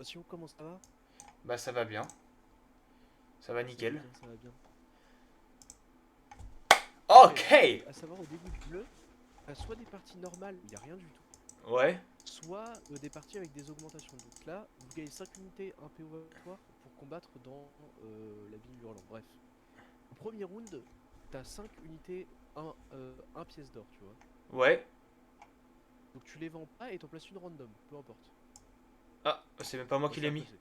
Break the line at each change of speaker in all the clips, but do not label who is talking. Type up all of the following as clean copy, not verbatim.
Sinon, comment ça va?
Bah ça va bien, ça va
Ça va
nickel.
bien, ça va bien. Ok,
Ok.
donc à savoir au début du jeu, t'as soit des parties normales où il n'y a rien du tout,
Ouais,
soit des parties avec des augmentations. Donc là, vous gagnez 5 unités impé obligatoire pour combattre dans la ville hurlant. Bref. Au premier round, t'as 5 unités, un pièce d'or, tu vois.
ouais.
Donc tu les vends pas et t'en places une random, peu importe.
Ah, c'est même pas moi
Bon,
qui
ça
l'ai
va
mis.
passer.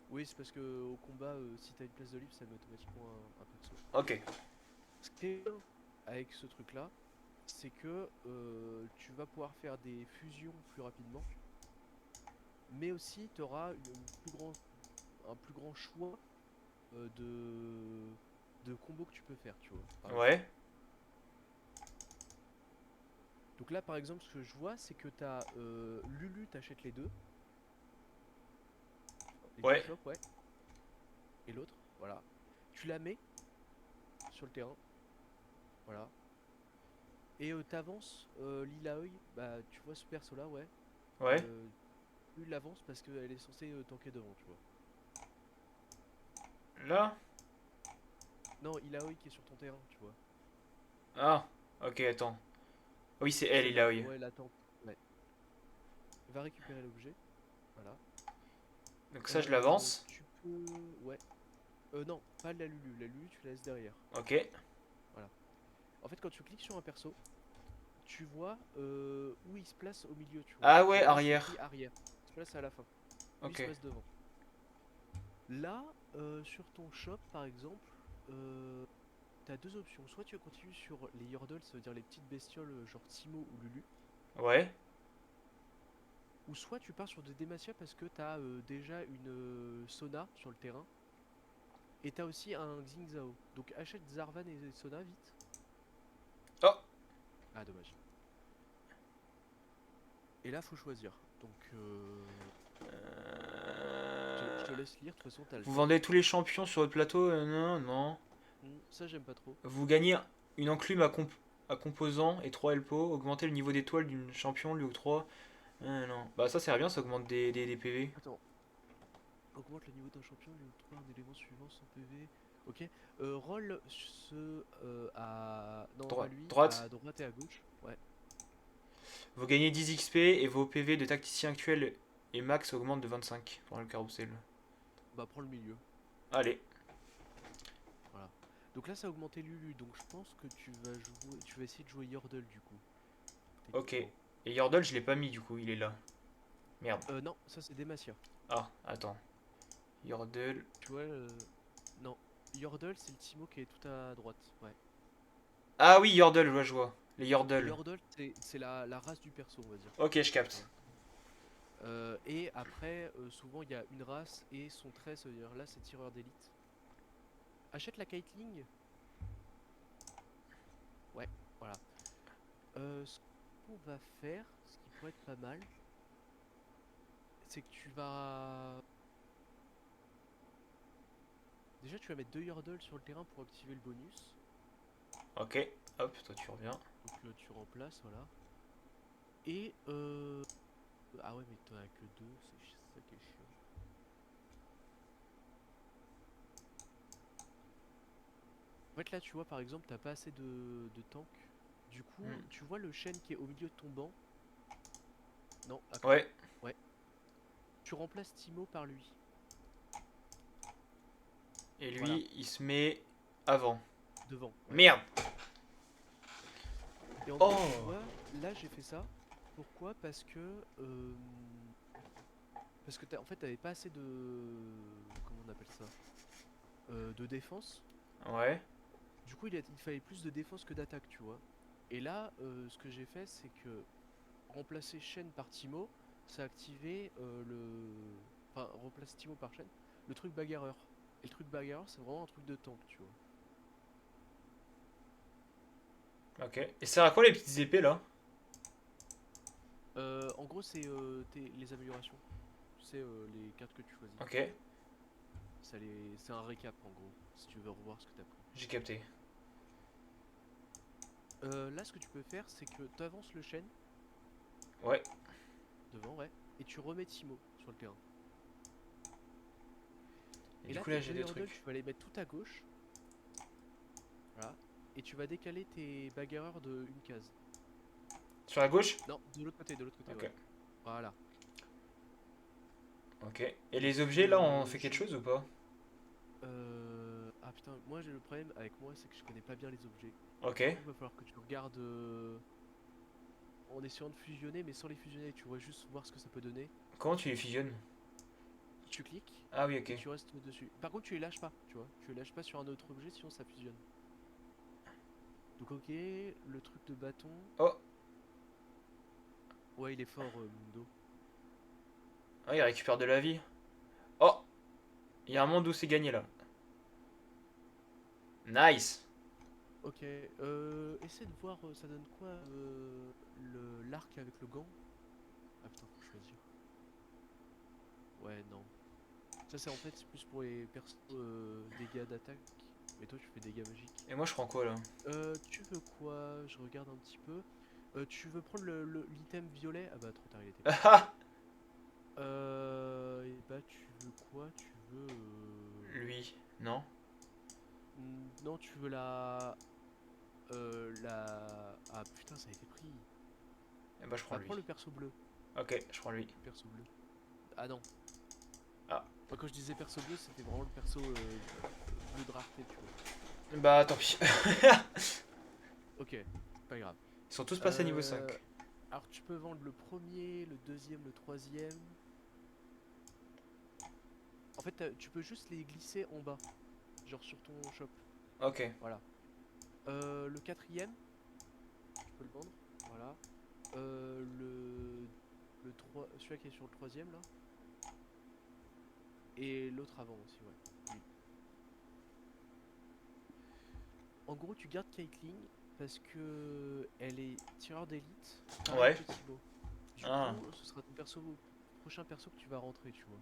Oui, c'est parce que au combat, si t'as une place de libre, ça met automatiquement un perso.
Ok.
Ce qui est bien avec ce truc-là, c'est que tu vas pouvoir faire des fusions plus rapidement, mais aussi tu auras un plus grand choix euh, de, de combos que tu peux faire, tu vois, par exemple.
Ouais,
Donc là, par exemple, ce que je vois, c'est que tu as Lulu, t'achètes les deux
ouais.
shops, ouais, et l'autre, voilà. Tu la mets sur le terrain, voilà. Et t'avances Lilaoy, bah tu vois ce perso là, ouais.
Ouais.
Tu l'avances parce qu'elle est censée tanker devant, tu vois.
Là.
Non, Ilaoi qui est sur ton terrain, tu vois.
Ah, ok, attends. Oui, c'est elle, il a
Celle-là,
oui.
ouais, la tempe. Ouais. Va récupérer l'objet, voilà.
Donc ça, je l'avance.
Tu peux... Ouais. Non, pas la Lulu. La Lulu, tu la laisses derrière.
Ok.
Voilà. En fait, quand tu cliques sur un perso, tu vois où il se place au milieu, tu vois.
Ah ouais,
Donc moi, c'est écrit
arrière.
arrière. Il se place à la fin. Lui, il
Ok.
se place devant. Là, sur ton shop, par exemple, t'as deux options. Soit tu continues sur les Yordles, ça veut dire les petites bestioles genre Timo ou Lulu.
Ouais.
Ou soit tu pars sur des Demacia parce que t'as déjà une Sona sur le terrain. Et t'as aussi un Xingzao. Donc achète Zarvan et Sona vite.
Oh.
Ah dommage. Et là faut choisir. Donc je te laisse lire, de toute façon t'as le
Vous
temps.
vendez tous les champions sur votre plateau? Non, non.
Ça j'aime pas trop.
Vous gagnez une enclume à composants et 3 LPO. Augmentez le niveau d'étoile d'une champion, lui octroie. Non. Bah ça sert bien, ça augmente des PV.
Attends, augmente le niveau d'un champion, lui octroie un élément suivant son PV. Ok. Roll ce à... Non pas lui,
Droite.
à droite et à gauche. Ouais.
Vous gagnez 10 XP et vos PV de tacticien actuel et max augmentent de 25 pour le carrousel.
Bah prends le milieu.
Allez.
Voilà. Donc là ça a augmenté Lulu, donc je pense que tu vas essayer de jouer Yordle du coup,
Ok.
techniquement.
Et Yordle, je l'ai pas mis du coup, il est là. Merde.
Non, ça c'est Demacia.
Ah, attends. Yordle.
Tu vois, non. Yordle, c'est le Timo qui est tout à droite. Ouais.
Ah oui, Yordle, je vois. Les
Les
Yordle.
Yordle, c'est la race du perso, on va dire.
Ok, je
Tu
capte.
vois. Et après, souvent, il y a une race et son trait, ça veut dire là, c'est tireur d'élite. Achète la Caitlyn. Ouais, voilà. Ce qu'on va faire, ce qui pourrait être pas mal, c'est que tu vas... Déjà, tu vas mettre deux Yordle sur le terrain pour activer le bonus.
Ok. Hop, toi tu reviens.
Donc, tu remplaces, voilà. Et... Ah ouais, mais t'en as que deux, c'est ça qui est chiant. En fait, là, tu vois, par exemple, t'as pas assez de tank. Du coup,
Hmm.
tu vois le chêne qui est au milieu de ton banc? Non, à côté.
Ouais.
Ouais. Tu remplaces Timo par lui.
Et
Voilà,
lui, il se met avant.
devant, ouais.
Merde.
Et en gros, tu
Oh.
vois, là, j'ai fait ça. Pourquoi? Parce que en fait, t'avais pas assez de... Comment on appelle ça? De défense.
Ouais.
Du coup, il fallait plus de défense que d'attaque, tu vois. Et là, ce que j'ai fait, c'est que remplacer Shen par Timo, ça a activé Enfin, remplacer Timo par Shen, le truc bagarreur. Et le truc bagarreur, c'est vraiment un truc de tank, tu vois.
Ok. Et ça sert à quoi les petites épées là?
En gros, c'est les améliorations. Tu sais, les cartes que tu choisis.
Ok.
C'est un récap, en gros, si tu veux revoir ce que t'as pris.
J'ai capté.
Là, ce que tu peux faire, c'est que tu avances le Shen
Ouais.
devant, ouais, et tu remets Timo sur le terrain.
Et
Et
du
là,
coup,
tes
là, j'ai
deux
des
hurdles,
trucs.
tu vas les mettre tout à gauche. Voilà. Et tu vas décaler tes bagarreurs de une case.
Sur la gauche?
Non, de l'autre côté,
Ok.
ouais. Voilà.
Ok. Et
Donc,
les objets, là, on fait quelque chose ou pas?
Ah putain, moi j'ai le problème avec moi, c'est que je connais pas bien les objets.
Ok.
Du coup, va falloir que tu regardes en essayant de fusionner, mais sans les fusionner, tu vois juste voir ce que ça peut donner.
Comment tu les fusionnes?
Tu cliques
Ah oui,
et
ok.
tu restes dessus. Par contre, tu les lâches pas, tu vois. Tu les lâches pas sur un autre objet, sinon ça fusionne. Donc ok, le truc de bâton.
Oh!
Ouais, il est fort, Mundo.
Ah, il récupère de la vie. Oh! Il y a un monde où c'est gagné, là. Nice!
Ok, essaie de voir, ça donne quoi l'arc avec le gant? Ah putain, faut choisir. Ouais, non. Ça, c'est en fait c'est plus pour les persos dégâts d'attaque. Mais toi, tu fais dégâts magiques.
Et moi, je prends quoi, là?
Tu veux quoi? Je regarde un petit peu. Tu veux prendre l'item violet? Ah bah, trop tard, il était pris.
Ah!
Et bah, tu veux quoi? Tu veux.
Lui, non?
Non, tu veux la. La. Ah putain, ça a été pris.
Eh bah, je prends
Bah, prends
lui.
le perso bleu.
Ok, je prends lui.
Le perso bleu. Ah non.
Ah.
Moi, quand je disais perso bleu, c'était vraiment le perso bleu de rareté, tu vois.
Bah, tant pis.
Ok, pas grave.
Ils sont tous passés à niveau
Euh,
5.
alors tu peux vendre le premier, le deuxième, le troisième. En fait, tu peux juste les glisser en bas, genre sur ton shop.
Ok.
Voilà. Le quatrième, tu peux le vendre. Voilà. Le 3, celui-là qui est sur le troisième là. Et l'autre avant aussi, ouais. Lui. En gros, tu gardes Caitlyn parce que elle est tireur d'élite. Pareil
Ouais.
que Thibaut. Du
Ah.
coup, ce sera ton prochain perso que tu vas rentrer, tu vois.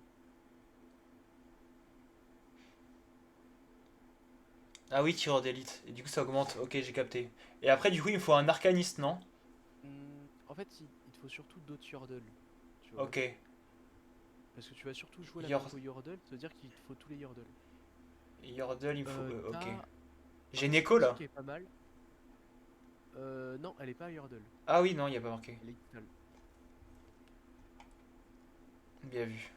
Ah oui, tireur d'élite. Et du coup, ça augmente. Ok, j'ai capté. Et après, du coup, il me faut un arcaniste, non?
En fait, il te faut surtout d'autres Yordle, tu vois.
Ok.
Parce que tu vas surtout jouer la
Yor...
compo Yordle, ça veut dire qu'il te faut tous les Yordle.
Yordle, il me faut. Ok.
T'as un
J'ai
outil
Neko
aussi
là.
qui est pas mal. Non, elle est pas Yordle,
Ah oui, non, il n'y a pas marqué.
elle est Yordle.
Bien vu.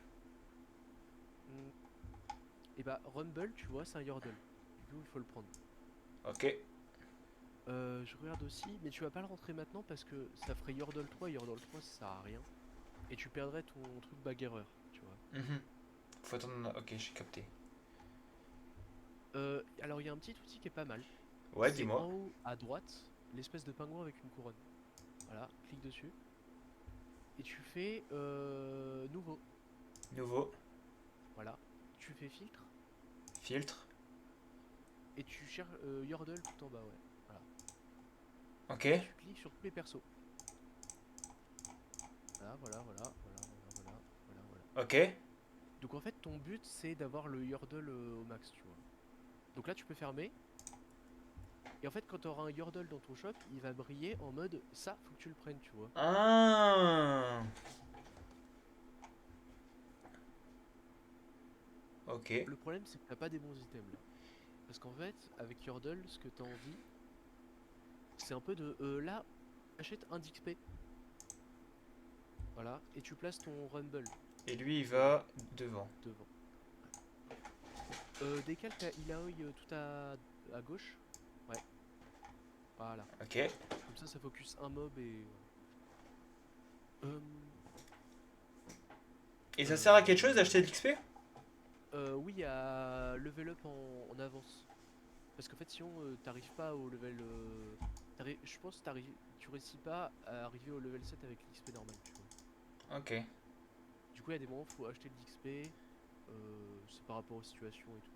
Et bah, Rumble, tu vois, c'est un Yordle. Du coup, il faut le prendre.
Ok.
Je regarde aussi, mais tu vas pas le rentrer maintenant parce que ça ferait Yordle 3 et Yordle 3 ça sert à rien. Et tu perdrais ton truc bagarreur, tu vois.
Mhm. Faut attendre. Ok, j'ai capté.
Alors, il y a un petit outil qui est pas mal.
Ouais,
C'est en
dis-moi.
haut à droite, l'espèce de pingouin avec une couronne. Voilà, clique dessus. Et tu fais nouveau.
Nouveau.
Voilà. Tu fais filtre.
Filtre.
Et tu cherches Yordle tout en bas, ouais. Voilà.
Ok.
Et tu cliques sur tous les persos. Voilà, voilà, voilà, voilà, voilà, voilà, voilà, voilà.
Ok.
Donc en fait, ton but, c'est d'avoir le Yordle au max, tu vois. Donc là, tu peux fermer. Et en fait, quand tu auras un Yordle dans ton shop, il va briller en mode ça, faut que tu le prennes, tu vois.
Ah. Ok.
Le problème, c'est que t'as pas des bons items là. Parce qu'en fait, avec Yordle, ce que t'as envie, c'est un peu de là, achète un d'XP. Voilà. Et tu places ton Rumble,
Et lui, il
tu vois,
va devant.
devant. Décale ta Ilaoi tout à gauche. Ouais, voilà.
Ok.
Comme ça focus un mob et voilà.
Et ça sert à quelque chose
Euh,
d'acheter de l'XP?
oui, à level up en avance. Parce qu'en fait, sinon, t'arrives pas au level. Je pense que tu réussis pas à arriver au level 7 avec l'XP normal, tu vois.
Ok.
Du coup, il y a des moments où il faut acheter de l'XP. C'est par rapport aux situations et tout.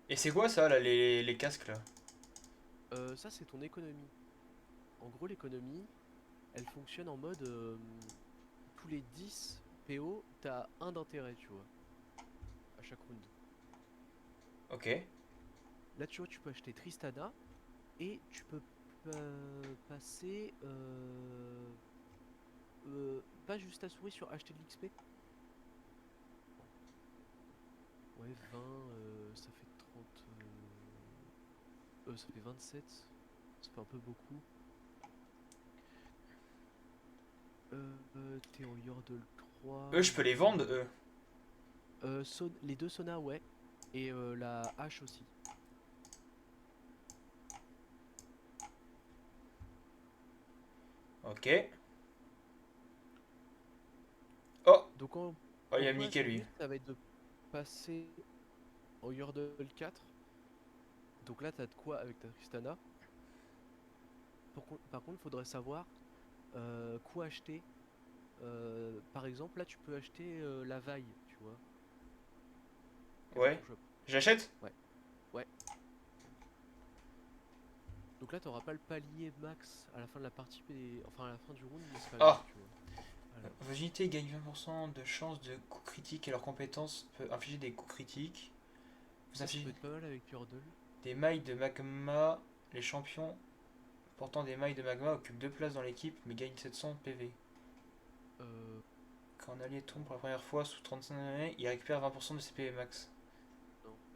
Et c'est quoi ça, là, les casques là?
Ça, c'est ton économie. En gros, l'économie, elle fonctionne en mode tous les 10 PO, t'as un d'intérêt, tu vois, à chaque round.
Ok.
Là, tu vois, tu peux acheter Tristana et tu peux passer pas juste ta souris sur acheter de l'XP. Ouais, Ouais, 20, ça fait 30. Ça fait 27. Ça fait un peu beaucoup. T'es en Yordle 3.
Eux, je peux les vendre, eux.
Les deux saunas, ouais. Et la hache aussi.
Ok. Oh,
Donc
oh, il
en
va me
quoi
niquer,
son
lui.
but, ça va être de passer en Yordle 4. Donc là, t'as de quoi avec ta Tristana. Par contre, faudrait savoir quoi acheter. Par exemple, là, tu peux acheter la vaille, tu vois, qui est dans
Ouais.
ton shop.
J'achète?
Ouais, ouais. Donc là, t'auras pas le palier max à la fin de la partie, enfin à la fin du round, mais c'est pas grave,
Ah,
tu vois. Alors,
vos unités gagnent 20% de chance de coups critiques et leur compétence peut infliger des coups critiques. Vous
ça
infligez
peut être pas mal avec Yordle.
des mailles de magma. Les champions portant des mailles de magma occupent 2 places dans l'équipe mais gagnent 700 PV.
Euh,
Quand un allié tombe
non,
pour la première fois sous 35 années, il récupère 20% de ses PV max.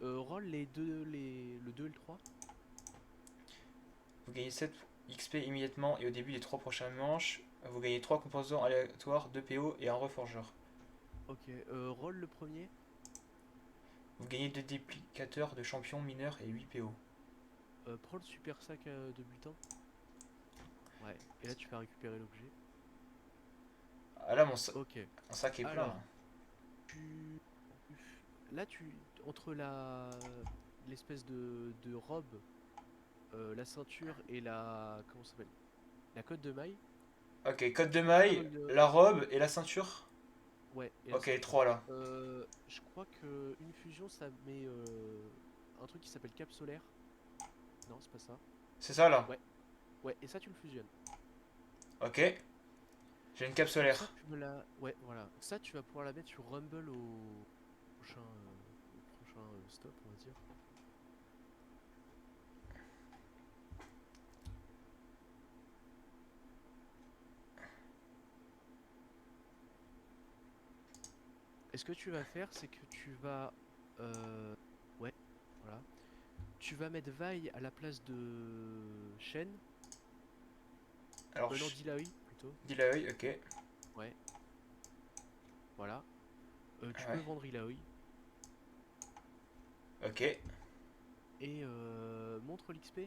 non. Roll le 2 et le 3.
Vous gagnez 7 XP immédiatement et au début des 3 prochaines manches, vous gagnez 3 composants aléatoires, 2 PO et un reforgeur.
Ok, roll le premier.
Vous gagnez 2 duplicateurs de champions mineurs et 8 PO.
Prends le super sac de butin. Ouais, et là tu vas récupérer l'objet.
Ah là,
Ok,
mon sac est plein.
alors, tu... Là, entre l'espèce de robe, la ceinture et la... Comment ça s'appelle? La cotte de maille,
Ok, code de
tu peux faire
maille,
une...
la robe et la ceinture.
Ouais, et la
Ok, les
ceinture.
3 là.
Je crois que une fusion, ça met un truc qui s'appelle cap solaire. Non, c'est pas ça.
C'est ça là.
Ouais, ouais, et ça, tu le fusionnes.
Ok, j'ai une cape
Donc ça,
solaire.
tu me la... Ouais, voilà. Ça, tu vas pouvoir la mettre sur Rumble au prochain stop, on va dire. Et ce que tu vas faire, c'est que tu vas... Ouais, voilà. Tu vas mettre Vaille à la place de Shen.
Alors,
Non, Dilaoi, plutôt.
dis la œil, ok.
Ouais, voilà. Tu peux
Ouais,
vendre Ilaoi.
ok.
Et montre l'XP.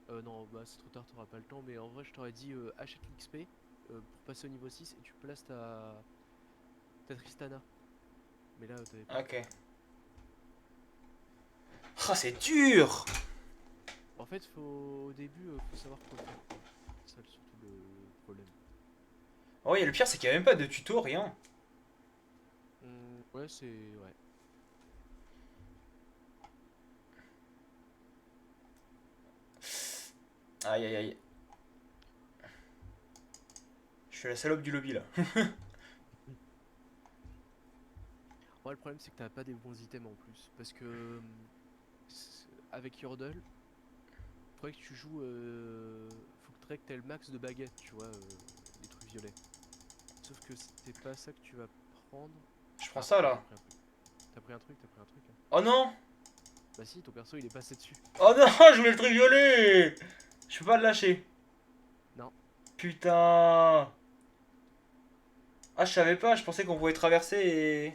Non, bah c'est trop tard, t'auras pas le temps. Mais en vrai, je t'aurais dit achète l'XP pour passer au niveau 6 et tu places ta Tristana. Mais là, t'avais pas le
Ok.
temps.
Ah, c'est dur!
En fait, au début, faut savoir quoi faire, quoi. C'est ça surtout le problème.
Oh, ouais, le pire, c'est qu'il n'y a même pas de tuto, rien.
Ouais, c'est... Ouais.
Aïe aïe aïe. Je suis la salope du lobby là.
Ouais, le problème c'est que t'as pas des bons items en plus. Parce que avec Yordle, faudrait que tu joues. Faudrait que t'aies le max de baguettes, tu vois, les trucs violets. Sauf que c'est pas ça que tu vas prendre.
Je prends
Ah,
ça
ouais,
là.
t'as pris un truc. T'as pris un truc, hein.
Oh non!
Bah si, ton perso il est passé dessus.
Oh non, je mets le truc violet! Je peux pas le lâcher.
Non.
Putain! Ah, je savais pas, je pensais qu'on pouvait traverser et.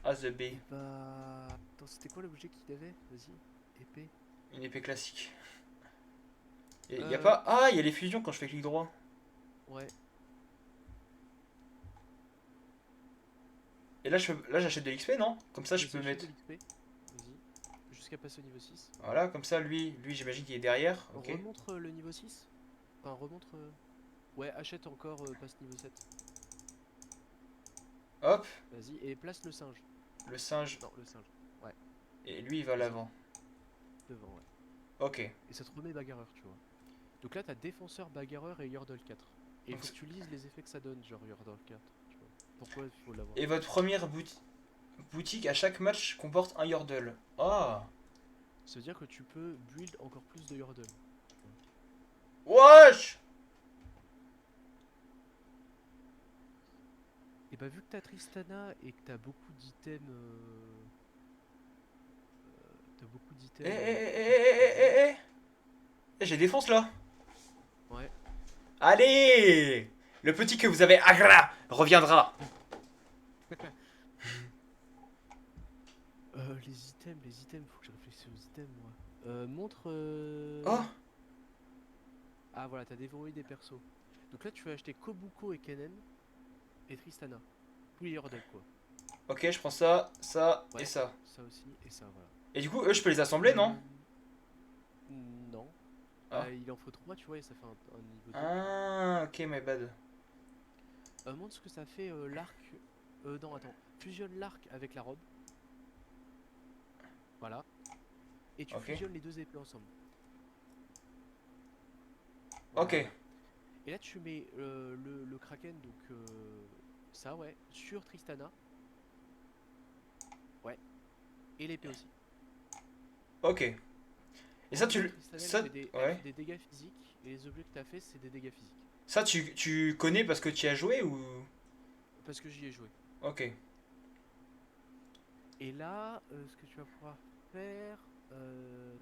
As the B.
Et bah. Attends, c'était quoi l'objet qu'il avait? Vas-y. Épée.
Une épée classique. Y a
Euh.
pas. Ah, il y a les fusions quand je fais clic droit.
Ouais.
Et là j'achète de l'XP, non? Comme ça, je
Vas-y,
peux
achète de
mettre.
l'XP. Vas-y. Jusqu'à passer au niveau 6.
Voilà, comme ça, lui j'imagine qu'il est derrière. Ok.
Remontre le niveau 6. Enfin, remontre. Ouais, achète encore, passe niveau 7.
Hop,
Vas-y, et place le singe.
le singe.
Non, le singe. Ouais,
Et lui, il va à
vas-y,
l'avant.
devant, ouais.
Ok.
Et ça te remet bagarreur, tu vois. Donc là, t'as défenseur, bagarreur et Yordle 4. Et il
Donc,
faut que tu lises les effets que ça donne, genre Yordle 4, tu vois. Pourquoi il faut l'avoir.
et votre première boutique à chaque match comporte un Yordle. Ah!
Ça veut dire que tu peux build encore plus de Yordle, tu vois.
Wesh!
Et Et bah vu que t'as Tristana et que t'as beaucoup d'items,
Eh, eh, eh,
qui
eh, eh,
t'aident.
eh, eh, eh, j'ai défonce là.
Ouais.
Allez! Le petit que vous avez agra reviendra.
Les items, faut que je réfléchisse aux items moi. Montre.
Oh,
Ah voilà, t'as déverrouillé des persos. Donc là tu vas acheter Kobuko et Kennen et Tristana. Tous les Yordle quoi.
ok, je prends ça, ça et
Ouais,
ça.
ça aussi et ça voilà.
Et du coup, eux, je peux les assembler, non?
Euh, non.
Ah.
Bah il en faut 3 tu vois et ça fait un niveau 2.
Ah, ok, my bad.
Montre ce que ça fait l'arc. Non attends. Fusionne l'arc avec la robe. Voilà. Et tu
Ok.
fusionnes les deux épées ensemble.
Ok.
Voilà. Et là tu mets le Kraken, donc ça ouais, sur Tristana. Ouais. Et l'épée aussi.
Ok. Et
En
ça,
gros,
tu...
Tristana
Ça...
elle
Ouais.
fait des dégâts physiques. Et les objets que t'as fait, c'est des dégâts physiques.
Ça, tu connais parce que tu y as joué ou...
Parce que j'y ai joué.
Ok.
Et là, ce que tu vas pouvoir faire,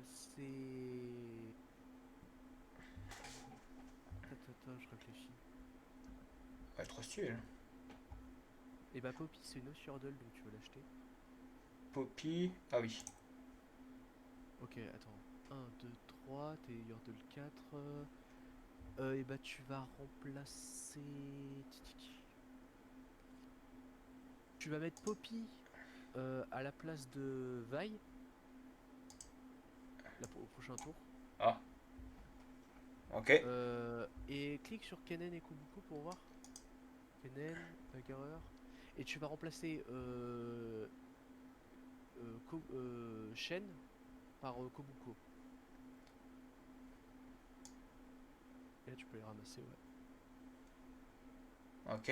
c'est. Attends, je réfléchis.
Ouais, trop stylé.
Et bah Poppy, c'est une Yordle, donc tu veux l'acheter.
Poppy... Ah oui.
Ok, attends. Un 2 3 t'es Yordle 4. Et bah tu vas remplacer. Tu vas mettre Poppy à la place de Vi au prochain tour.
Ah. Ok.
Et clique sur Kennen et Kobuko pour voir. Kennen, bagarreur. Et tu vas remplacer Shen par Kobuko. Et là tu peux les ramasser, ouais.
Ok.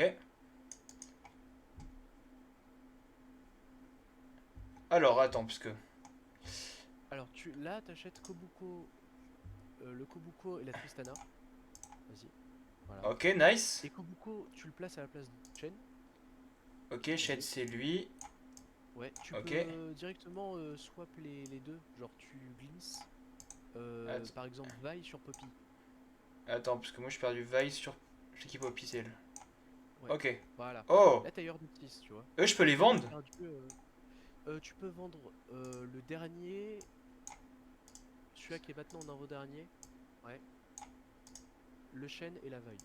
Alors, attends, puisque...
Alors là t'achètes Kobuko, le Kobuko et la Tristana. Vas-y, voilà.
Ok, nice.
Et Kobuko, tu le places à la place de Shen.
Ok, Shed,
Vas-y.
c'est lui.
Ouais, tu
Ok.
peux directement swap les deux. Genre tu glisses
Att-
par exemple Vi sur Poppy.
Attends, parce que moi, je perds du Vice sur l'équipe officielle.
Ouais,
Ok.
voilà.
Oh!
Là t'as Yordle 6, tu vois.
Eux, je peux les
Là t'as
vendre?
perdu. Tu peux vendre le dernier, celui-là qui est maintenant en avant-dernier. Ouais. Le chêne et la veille.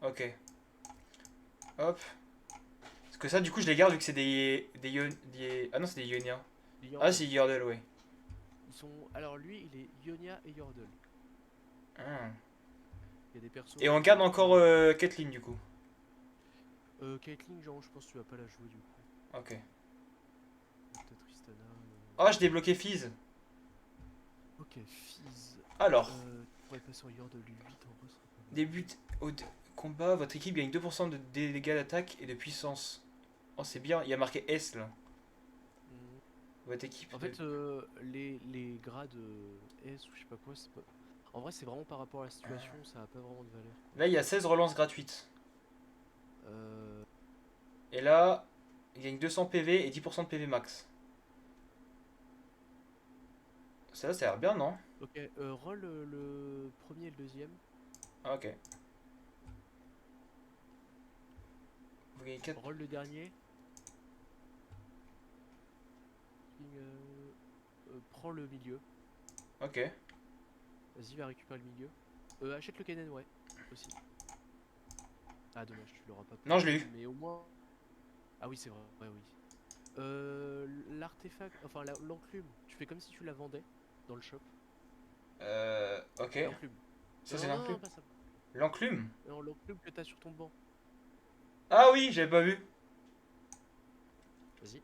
Ok. Hop. Parce que ça, du coup, je les garde vu que c'est Ah non, c'est des Ionia.
Les
Ah,
Yordle.
c'est Yordle, ouais.
Ils sont. Alors lui, il est Ionia et Yordle.
Ah.
Il y a des persos
Et on
qui
garde
ont
encore
les deux.
Caitlyn, du coup.
Caitlyn, genre, je pense que tu vas pas la jouer du coup.
Ok.
Peut-être Tristana.
Oh, j'ai débloqué Fizz.
Ok, Fizz.
Alors,
Tu pourrais passer en Yordle 8 en vrai, ce serait pas mal.
début au combat, votre équipe gagne 2% de dégâts d'attaque et de puissance. Oh, c'est bien, il y a marqué S là.
Mhm.
Votre équipe.
En fait, les grades S ou je sais pas quoi, c'est pas. En vrai, c'est vraiment par rapport à la situation, ça a pas vraiment de valeur quoi.
Là, il y a 16 relances gratuites.
Euh,
Et là, il gagne 200 PV et 10% de PV max. Ça a l'air bien, non?
Ok, roll le premier et le deuxième.
Ah, ok. Vous gagnez 4.
Roll le dernier. Prends le milieu.
Ok.
Vas-y, va récupérer le milieu. Achète le Kennen, ouais. Aussi. Ah, dommage, tu l'auras pas pour
Non,
le
je l'ai
coup,
eu.
mais au moins. Ah oui, c'est vrai, ouais, oui. L'artefact, enfin l'enclume, tu fais comme si tu la vendais dans le shop.
Ok.
L'enclume.
Ça, c'est
Non, non,
l'enclume.
non, pas ça.
L'enclume?
Non, l'enclume que t'as sur ton banc.
Ah oui, j'avais pas vu.
Vas-y. Et tu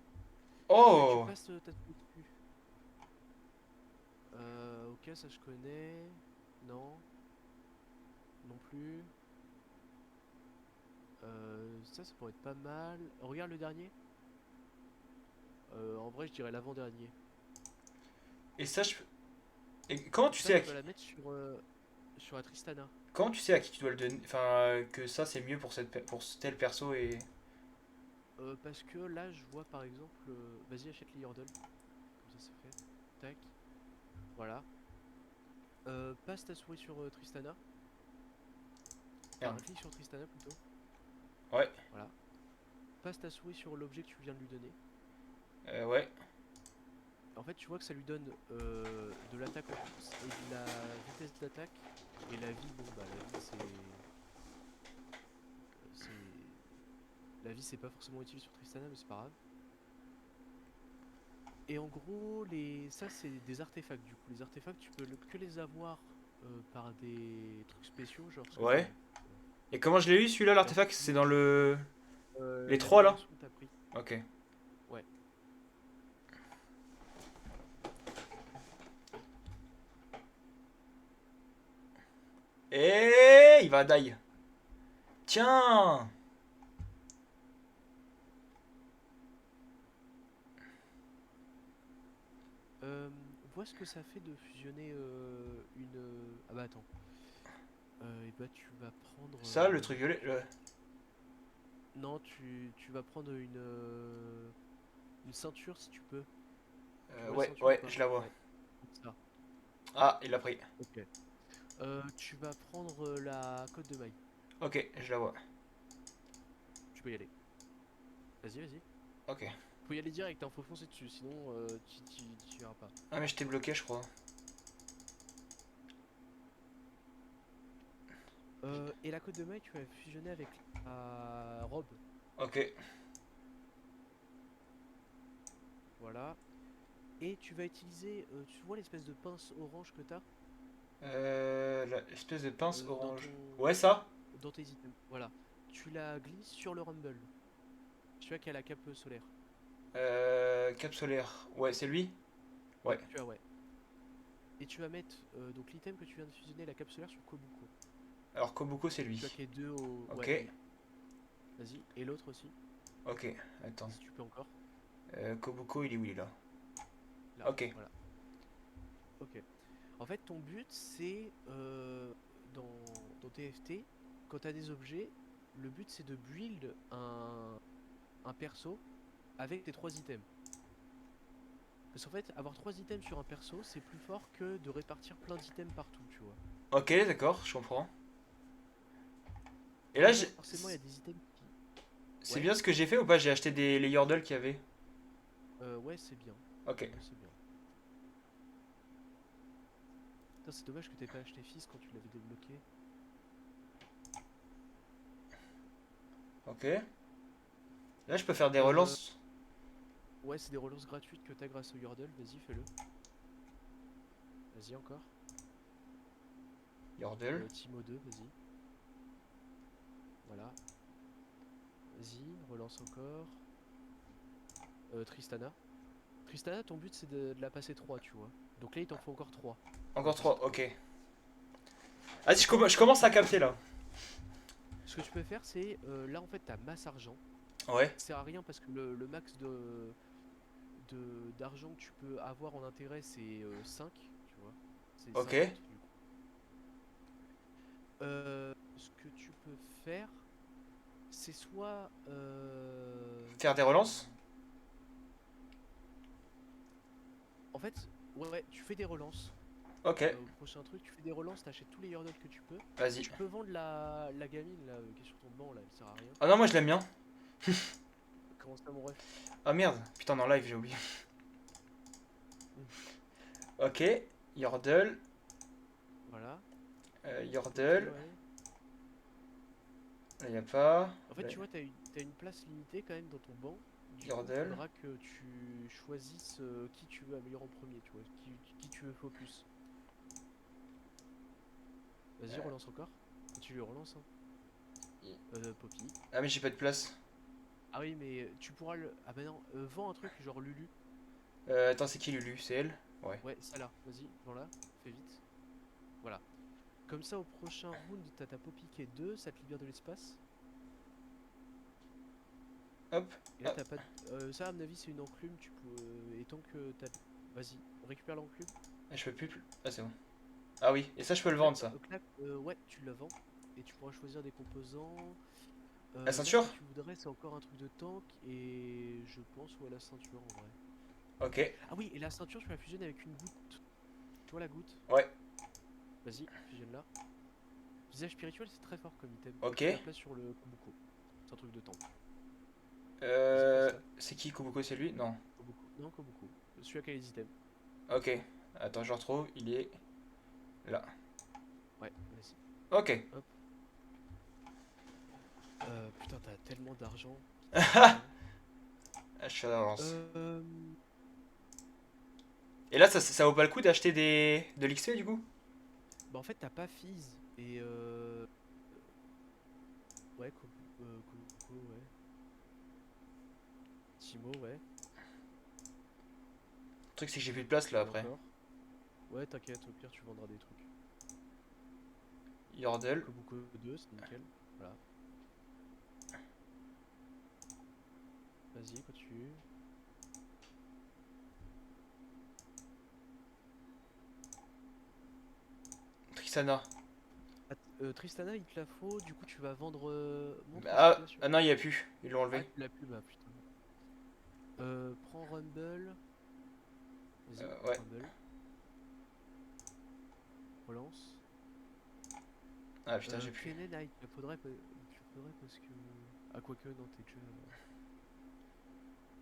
Oh!
passes ta touche dessus. Ok, ça je connais. Non, non plus. Ça pourrait être pas mal. Regarde le dernier. En vrai, je dirais l'avant-dernier.
Et ça, je. Et comment tu
Ça,
sais à
tu
qui.
vas la mettre sur la Tristana.
Comment tu sais à qui tu dois le donner. Enfin, que ça, c'est mieux pour, pour tel perso et.
Parce que là, je vois par exemple. Vas-y, achète les Yordle. Comme ça, c'est fait. Tac. Voilà. Passe ta souris sur Tristana. Enfin,
Merde.
clique sur Tristana plutôt.
Ouais.
Voilà. Passe ta souris sur l'objet que tu viens de lui donner.
Ouais.
En fait, tu vois que ça lui donne de l'attaque en plus et de la vitesse d'attaque. Et la vie, bon, bah, la vie, c'est. La vie, c'est pas forcément utile sur Tristana, mais c'est pas grave. Et en gros, ça, c'est des artefacts du coup. Les artefacts, tu peux que les avoir par des trucs spéciaux, genre Skyrim.
Ouais.
Tu vois.
Et comment je l'ai eu celui-là,
En
l'artefact? C'est dans le... Les
la
trois là?
dimension que t'as pris.
Ok.
Ouais.
Et il va die. Tiens.
Vois ce que ça fait de fusionner une. Ah bah attends. Et bah tu vas prendre.
Ça, le truc violet.
Non, tu vas prendre une ceinture si tu peux. Tu vois la
Ouais,
ceinture ou
ouais,
pas?
je la vois.
Ouais, ça.
Ah, il l'a pris.
Ok. Tu vas prendre la côte de maille.
Ok, je la vois.
Tu peux y aller. Vas-y, vas-y.
Ok.
Faut y aller direct, hein, faut foncer dessus, sinon tu iras pas.
Ah, mais je t'ai bloqué, je crois.
Et la côte de maille, tu vas fusionner avec la robe.
Ok.
Voilà. Et tu vas utiliser, tu vois l'espèce de pince orange que t'as
L'espèce de pince
dans
orange.
ton,
Ouais, ça?
dans tes items. Voilà. Tu la glisses sur le rumble. Tu vois qu'il y a la cape solaire.
Cap solaire. Ouais, c'est lui? Ouais.
Tu vois, ouais. Et tu vas mettre donc l'item que tu viens de fusionner, la cape solaire sur Kobuko.
Alors, Kobuko, c'est
Tu vois
lui.
qu'il y a deux au.
Ok.
Ouais, vas-y. Et l'autre aussi,
Ok. Attends.
si tu peux encore.
Kobuko, il est où, il est là?
Là,
Ok.
voilà. Ok. En fait, ton but, c'est dans TFT, quand tu as des objets, le but c'est de build un perso avec tes trois items. Parce qu'en fait, avoir trois items sur un perso, c'est plus fort que de répartir plein d'items partout, tu vois.
Ok, d'accord, je comprends. Et là,
Après, forcément, il y a des items qui.
c'est
Ouais,
bien ce que j'ai fait ou pas? J'ai acheté les Yordle qu'il y avait.
ouais, c'est bien.
Ok.
Ouais, c'est bien. Putain, c'est dommage que t'aies pas acheté Fils quand tu l'avais débloqué.
Ok. Là, je peux faire des
Euh,
relances.
ouais, c'est des relances gratuites que t'as grâce au Yordle. Vas-y, fais-le. Vas-y, encore.
Yordle.
Timo 2, vas-y. Voilà. Vas-y, relance encore. Tristana. Tristana, ton but c'est de la passer 3 tu vois. Donc là, il t'en faut encore 3 pour la
Encore
passer
3,
3.
ok. Ah, si je commence à capter là.
Ce que tu peux faire, c'est là en fait, t'as masse argent.
Ouais.
Ça sert à rien parce que le max d'argent que tu peux avoir en intérêt, c'est 5, tu vois. C'est
Ok.
50 du coup. Ce que tu peux faire, c'est soit.
Faire des relances.
En fait, ouais, tu fais des relances.
Ok.
Au prochain truc, tu fais des relances, t'achètes tous les yordles que tu peux.
Vas-y.
Tu peux vendre la gamine là qui est sur ton banc là, elle sert à rien.
Ah non, moi je l'aime bien.
Comment ça mon ref?
Ah merde. Putain, en live, j'ai oublié. Ok. Yordle.
Voilà. Ok,
Yordle.
ouais.
Là, y a pas.
En fait,
Là,
tu vois, t'as une place limitée quand même dans ton banc. Du coup,
Yordle.
faudra que tu choisisses qui tu veux améliorer en premier, tu vois, qui tu veux focus. Vas-y, relance encore. Tu lui relances, hein. Poppy.
Ah, mais j'ai pas de place.
Ah oui, mais tu pourras le. Ah bah non, vends un truc genre Lulu.
Attends, c'est qui Lulu? C'est elle? Ouais.
Ouais, ça là, vas-y, vends-la, fais vite. Voilà. Comme ça, au prochain round, t'as ta Poppy qui est 2, ça te libère de l'espace.
Hop.
Et là,
Ah,
t'as pas. Ça, à mon avis, c'est une enclume. Tu peux. Et tant que t'as. Vas-y, récupère l'enclume.
je peux plus. Ah, c'est bon. Ah oui. Et ça, je peux le
Clac,
vendre, ça.
ouais, tu la vends. Et tu pourras choisir des composants.
La
Là,
ceinture?
si tu voudrais, c'est encore un truc de tank et je pense ouais la ceinture en vrai.
Ok.
Ah oui, et la ceinture, tu la fusionnes avec une goutte. Tu vois la goutte?
Ouais.
Vas-y, fusionne-la. Visage spirituel, c'est très fort comme item. Et
Ok.
tu la places sur le Kobuko. C'est un truc de tank. Vas-y, place-la.
C'est qui Kobuko? C'est lui? Non.
Kobuko. Non, Kobuko. Celui qui a les items.
Ok. Attends, je le retrouve. Il est là.
Ouais, vas-y.
Ok.
Hop. Putain, t'as tellement d'argent. C'est hallucinant.
Ah, je suis à l'avance.
Euh...
Et là, ça vaut pas le coup d'acheter de l'XP du coup?
Bah en fait, t'as pas Fizz. Et ouais, Kobuko, ouais. Timo, ouais.
Le truc, c'est que j'ai plus de place là
Et
après.
encore. Ouais, t'inquiète, au pire, tu vendras des trucs.
Yordle.
Kobuko 2, c'est nickel. Voilà. Vas-y, continue.
Tristana.
Tristana, il te la faut, du coup tu vas vendre. Montre ce qu'il y
Ah,
a sur.
ah non, il y a plus. Ils l'ont
Ah,
enlevé.
tu l'as plus, bah putain. Prends Rumble. Vas-y,
Ouais.
Rumble. Relance.
Ah putain, j'ai plus.
Kennen, ah, il te faudrait parce que. Ah, quoique, non, t'es déjà.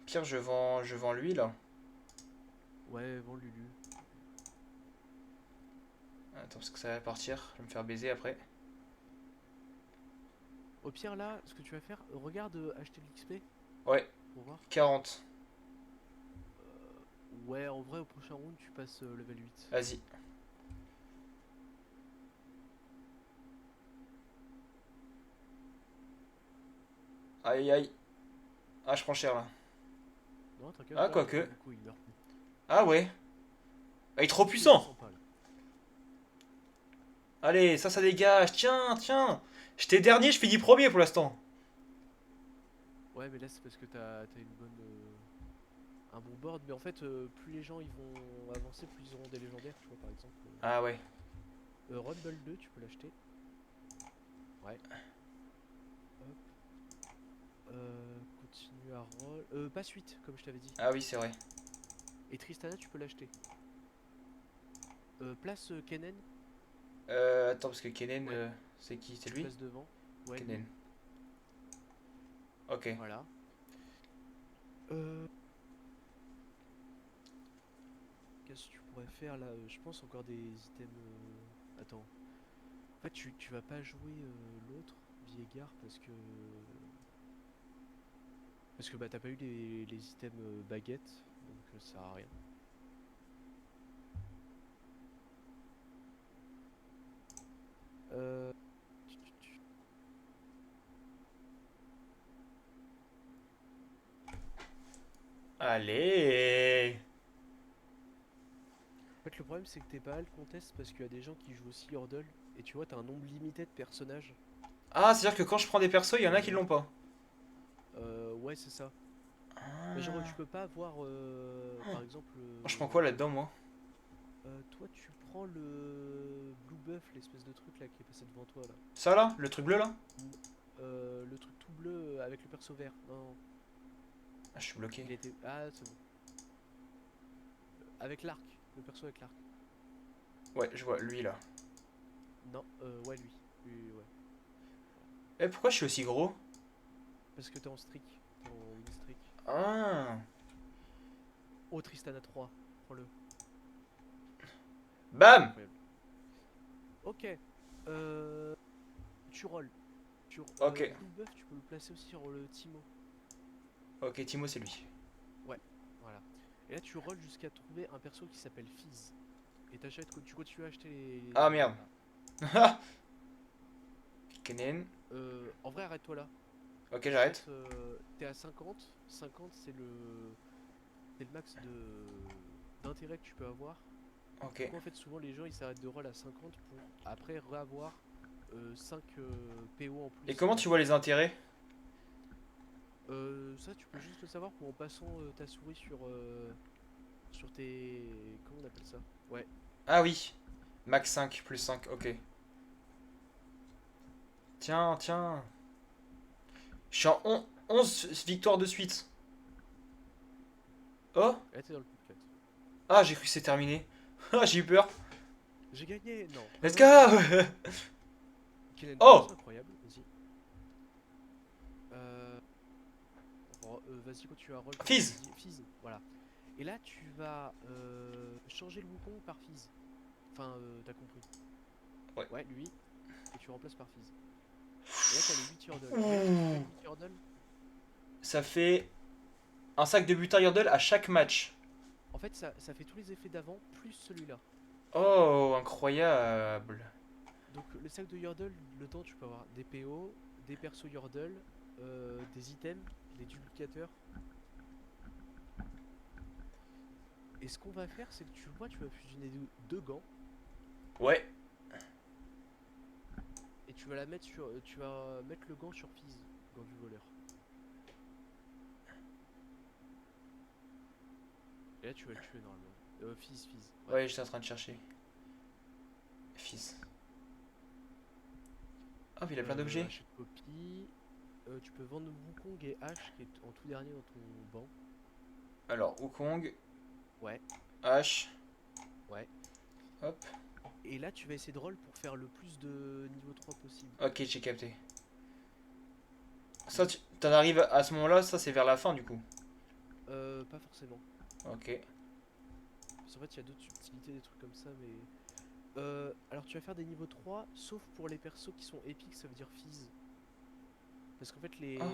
Pire, je vends lui là.
Ouais, vends Lulu.
Attends, parce que ça va partir. Je vais me faire baiser après.
Au pire, là, ce que tu vas faire, regarde acheter de l'XP
Ouais,
pour voir.
40.
Ouais, en vrai, au prochain round, tu passes level 8.
Vas-y. Aïe aïe. Ah, je prends cher là.
Non, t'inquiète
Ah,
pas, ton
quoique.
Kobuko il meurt plus.
Ah ouais. Ah, il est trop
Kobuko il
puissant.
descend pas là.
Allez, ça dégage. Tiens, tiens. J'étais dernier, je finis premier pour l'instant.
Ouais, mais là c'est parce que t'as une bonne. Un bon board, mais en fait, plus les gens ils vont avancer, plus ils auront des légendaires, tu vois, par exemple.
Ah ouais.
Rumble 2, tu peux l'acheter. Ouais. Hop. Continue à roll. Pas suite, comme je t'avais dit.
Ah oui, c'est vrai.
Et Tristana, tu peux l'acheter. Place Kennen.
Attends, parce que Kennen,
Ouais.
c'est qui? C'est
Tu
lui?
passes devant. Ouais, lui.
Kennen. Ok.
Voilà. Euh, Qu'est-ce que tu pourrais faire là? Je pense encore des items. Attends. En fait, tu vas pas jouer l'autre, Viegar, parce que bah t'as pas eu les items baguettes, donc ça sert à rien. Euh,
Allez.
En fait, le problème c'est que t'es pas le contest parce qu'il y a des gens qui jouent aussi Yordle et tu vois, t'as un nombre limité de personnages
Ah, c'est-à-dire que quand je prends des persos, il y en
pour
a qui
jouer.
l'ont pas.
Ouais, c'est ça. Mais genre,
Ah.
tu peux pas avoir par exemple.
Je prends quoi là-dedans, moi?
Toi, tu prends le Blue Buff, l'espèce de truc là qui est passé devant toi là.
Ça là? Le truc bleu là?
Le truc tout bleu avec le perso vert. Non, non,
Ah, je suis bloqué.
il était. Ah, c'est bon. Avec l'arc, le perso avec l'arc.
Ouais, je vois, lui là.
Non, ouais, lui. Lui, ouais.
Eh, pourquoi je suis aussi gros?
Parce que t'es en streak. T'es en win streak.
Ah.
Oh, Tristana 3. Prends-le.
Bam!
Incroyable. Ok. Euh, Tu rolls.
Ok.
Blue Buff, tu peux le placer aussi sur le Timo.
Ok, Timo, c'est lui.
Ouais, voilà. Et là, tu rolls jusqu'à trouver un perso qui s'appelle Fizz. Et tu continues à acheter les
Ah
items
merde.
là.
Kennen.
En vrai, arrête-toi là.
Ok,
Je te
j'arrête.
laisse. T'es à 50. 50, c'est le max d'intérêt que tu peux avoir. Du
Ok.
coup, en fait, souvent les gens ils s'arrêtent de roll à 50 pour après reavoir 5 PO en
Et
plus
comment tu vois les
gratuitement.
intérêts?
Ça, tu peux juste le savoir en passant ta souris sur tes. Comment on appelle ça? Ouais.
Ah oui. Max 5 plus 5, ok. Tiens, tiens. Je suis en 11 victoires de suite. Oh.
Et là, t'es dans le top 4.
Ah, j'ai cru que c'était terminé. Ah, j'ai eu peur.
J'ai gagné. Non.
Let's
Remontada.
go.
Kylian
Oh.
Thomas, incroyable. Vas-y. Euh, vas-y, continue à roll.
Fizz.
Fizz. Voilà. Et là, tu vas changer le Wukong par Fizz. Enfin, t'as compris.
Ouais.
Ouais, lui. Et tu remplaces par Fizz. Et là, t'as les 8 Yordle. Combien est-ce que ça fait
Ouh.
8 Yordle?
Ça fait un sac de butin Yordle à chaque match.
En fait, ça fait tous les effets d'avant, plus celui-là.
Oh, incroyable.
Donc, le sac de Yordle, dedans, tu peux avoir des PO, des persos Yordle, des items, des duplicateurs. Et ce qu'on va faire, c'est que tu vois, tu vas fusionner deux gants.
Ouais.
Et tu vas la mettre sur. Tu vas mettre le gant sur Fizz, gant du voleur. Et là, tu vas le tuer normalement. Fizz. Ouais.
Ouais, j'étais en train de chercher. Fils. Ah, mais il a plein d'objets.
Achète copie. Tu peux vendre Wukong et H qui est en tout dernier dans ton banc.
Alors, Wukong,
Ouais,
H,
ouais.
hop.
Et là, tu vas essayer de roll pour faire le plus de niveau 3 possible.
Ok, j'ai capté. Ça, t'en arrives à ce moment-là, ça c'est vers la fin du coup.
Pas forcément.
Ok.
Parce qu'en fait, il y a d'autres subtilités, des trucs comme ça, mais. Alors, tu vas faire des niveaux 3, sauf pour les persos qui sont épiques, ça veut dire Fizz. Parce qu'en fait,
Ah,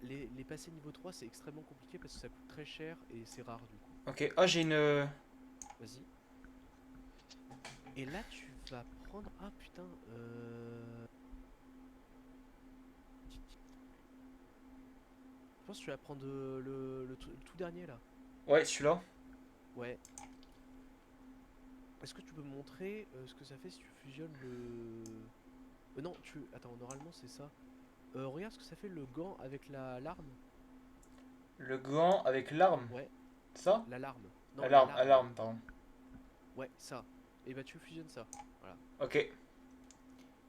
les passer niveau 3, c'est extrêmement compliqué parce que ça coûte très cher et c'est rare du coup.
ok. Ah, j'ai une.
Vas-y. Et là, tu vas prendre. Ah putain, je pense que tu vas prendre le tout dernier là.
Ouais, celui-là.
Ouais. Est-ce que tu peux me montrer ce que ça fait si tu fusionnes le. Non, tu. Attends, normalement c'est ça. Regarde ce que ça fait le gant avec la larme.
Le gant avec l'arme.
Ouais,
Ça?
la larme. Non, la
Alarme,
larme.
alarme, pardon.
Ouais, ça. Et bah tu fusionnes ça. Voilà.
Ok.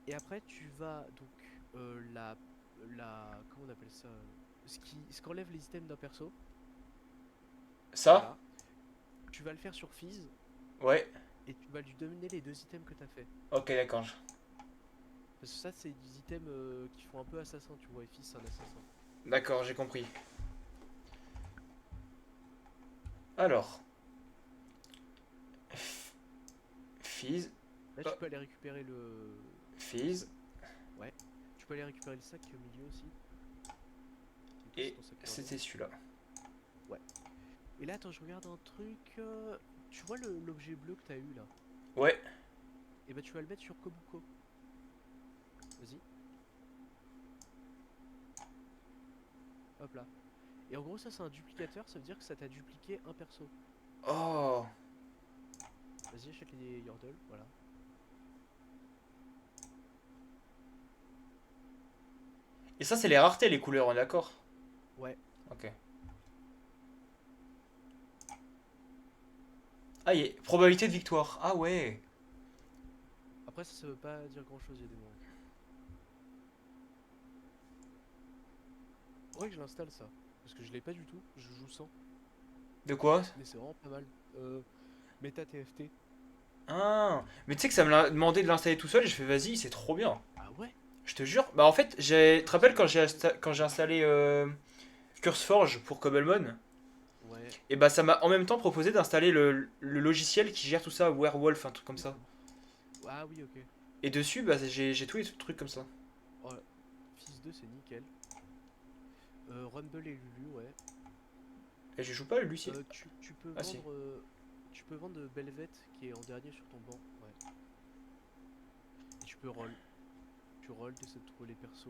Et après tu vas donc comment on appelle ça? Ce qu'enlève les items d'un perso.
Ça?
Voilà. Tu vas le faire sur Fizz
Ouais.
et tu vas lui donner les deux items que t'as fait.
Ok, d'accord.
Parce que ça c'est des items qui font un peu assassin, tu vois, et Fizz c'est un assassin.
D'accord, j'ai compris. Alors. Fizz.
Là
Oh,
tu peux aller récupérer le.
Fizz.
Ouais. Tu peux aller récupérer le sac qui est au milieu aussi. Du coup c'est
Et
ton sac Yordle.
c'était celui-là.
Ouais. Et là attends, je regarde un truc. Tu vois l'objet bleu que t'as eu là?
Ouais.
Et bah tu vas le mettre sur Kobuko. Vas-y. Hop là. Et en gros ça c'est un duplicateur, ça veut dire que ça t'a dupliqué un perso.
Oh.
Vas-y achète les Yordle, voilà.
Et ça, c'est les raretés, les couleurs, on est d'accord?
Ouais.
Ok. Ah, y a probabilité de victoire. Ah ouais.
Après ça veut pas dire grand chose, il y a des moments. Faudrait que je l'installe ça. Parce que je l'ai pas du tout, je joue sans.
De quoi?
Mais c'est vraiment pas mal. Méta TFT.
Ah. Mais tu sais que ça me l'a demandé de l'installer tout seul et je fais vas-y, c'est trop bien.
Ah ouais?
Je te jure. Bah en fait, tu te
Putain, c'est
rappelles
une dinguerie ça.
quand j'ai installé CurseForge pour Cobblemon?
Ouais.
Et bah ça m'a en même temps proposé d'installer le logiciel qui gère tout ça, Werewolf, un truc comme ça.
Ah oui, ok.
Et dessus, bah j'ai tous les trucs comme ça.
Oh, Fils 2 c'est nickel. Rumble et Lulu, ouais.
Et je joue pas le Lucille.
Tu peux
Ah si.
vendre. Tu peux vendre Belvet qui est en dernier sur ton banc. Ouais. Et tu peux roll. Tu roll, t'essaies de trouver les persos.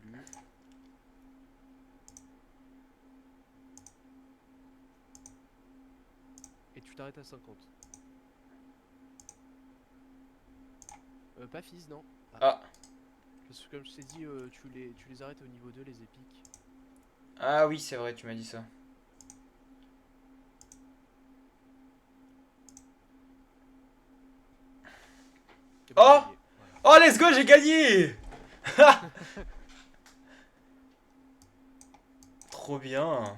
Lulu. Et tu t'arrêtes à 50. Pas Fizz, non. Ah.
Ah.
Parce que comme je t'ai dit, tu les arrêtes au niveau 2, les épiques.
Ah oui, c'est vrai, tu m'as dit ça.
Et bah t'as
Oh!
gagné. Voilà.
Oh, let's go, j'ai gagné! Trop bien.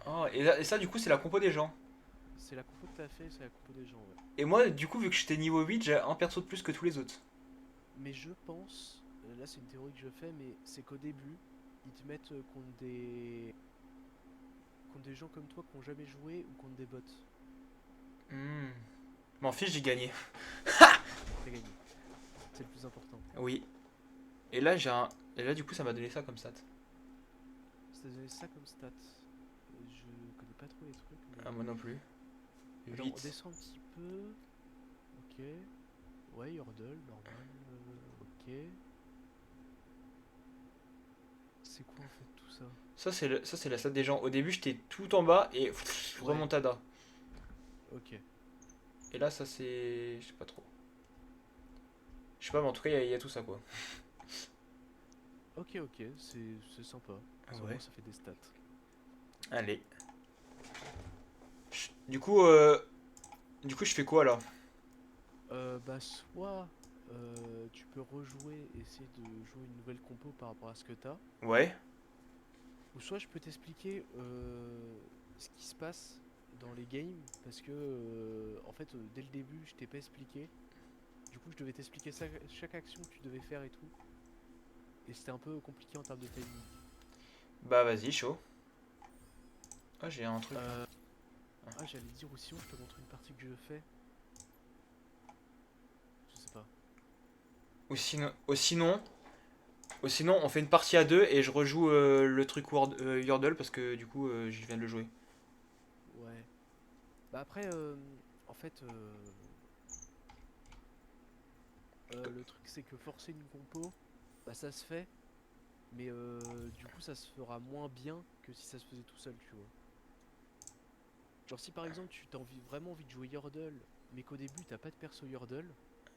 Oh, et ça, du coup, c'est la compo des gens.
C'est la compo que t'as fait, c'est la compo des gens, ouais.
Et moi, du coup, vu que j'étais niveau 8, j'ai un perso de plus que tous les autres.
Mais je pense, là c'est une théorie que je fais, mais c'est qu'au début, ils te mettent contre des gens comme toi qui ont jamais joué ou contre des bots.
Hmm. M'en fiche, j'ai gagné.
T'as gagné. C'est le plus important.
Oui. Et là, j'ai un. Et là, du coup, ça m'a donné ça comme stat.
Ça t'a donné ça comme stat. Je connais pas trop les trucs,
Ah,
mais.
moi non plus.
Alors on
8.
descend un petit peu. Ok. Ouais, Yordle, normal. Ok. C'est quoi en fait tout ça?
Ça, c'est la stat des gens. Au début, j'étais tout en bas et
Ouais,
remontada.
ok.
Et là, ça, c'est. Je sais pas trop. Je sais pas, mais en tout cas, il y a tout ça, quoi.
Ok, ok, c'est sympa.
Ah
Au moins
ouais.
ça fait des stats.
Allez. Du coup, je fais quoi là?
Bah soit tu peux rejouer, essayer de jouer une nouvelle compo par rapport à ce que t'as.
Ouais.
Ou soit je peux t'expliquer ce qui se passe dans les games. Parce que en fait dès le début je t'ai pas expliqué. Du coup je devais t'expliquer chaque action que tu devais faire et tout. Et c'était un peu compliqué en termes de timing.
Bah, vas-y, chaud. Ah, j'ai un truc là.
Euh, ah j'allais dire aussi, je te montre une partie que je fais. Je sais pas.
Ou sinon, on fait une partie à deux et je rejoue le truc Yordle parce que du coup, je viens de le jouer.
Ouais. Bah après en fait le truc c'est que forcer une compo, bah ça se fait. Mais du coup, ça se fera moins bien que si ça se faisait tout seul, tu vois. Genre, si par exemple tu vraiment envie de jouer Yordle, mais qu'au début t'as pas de perso Yordle,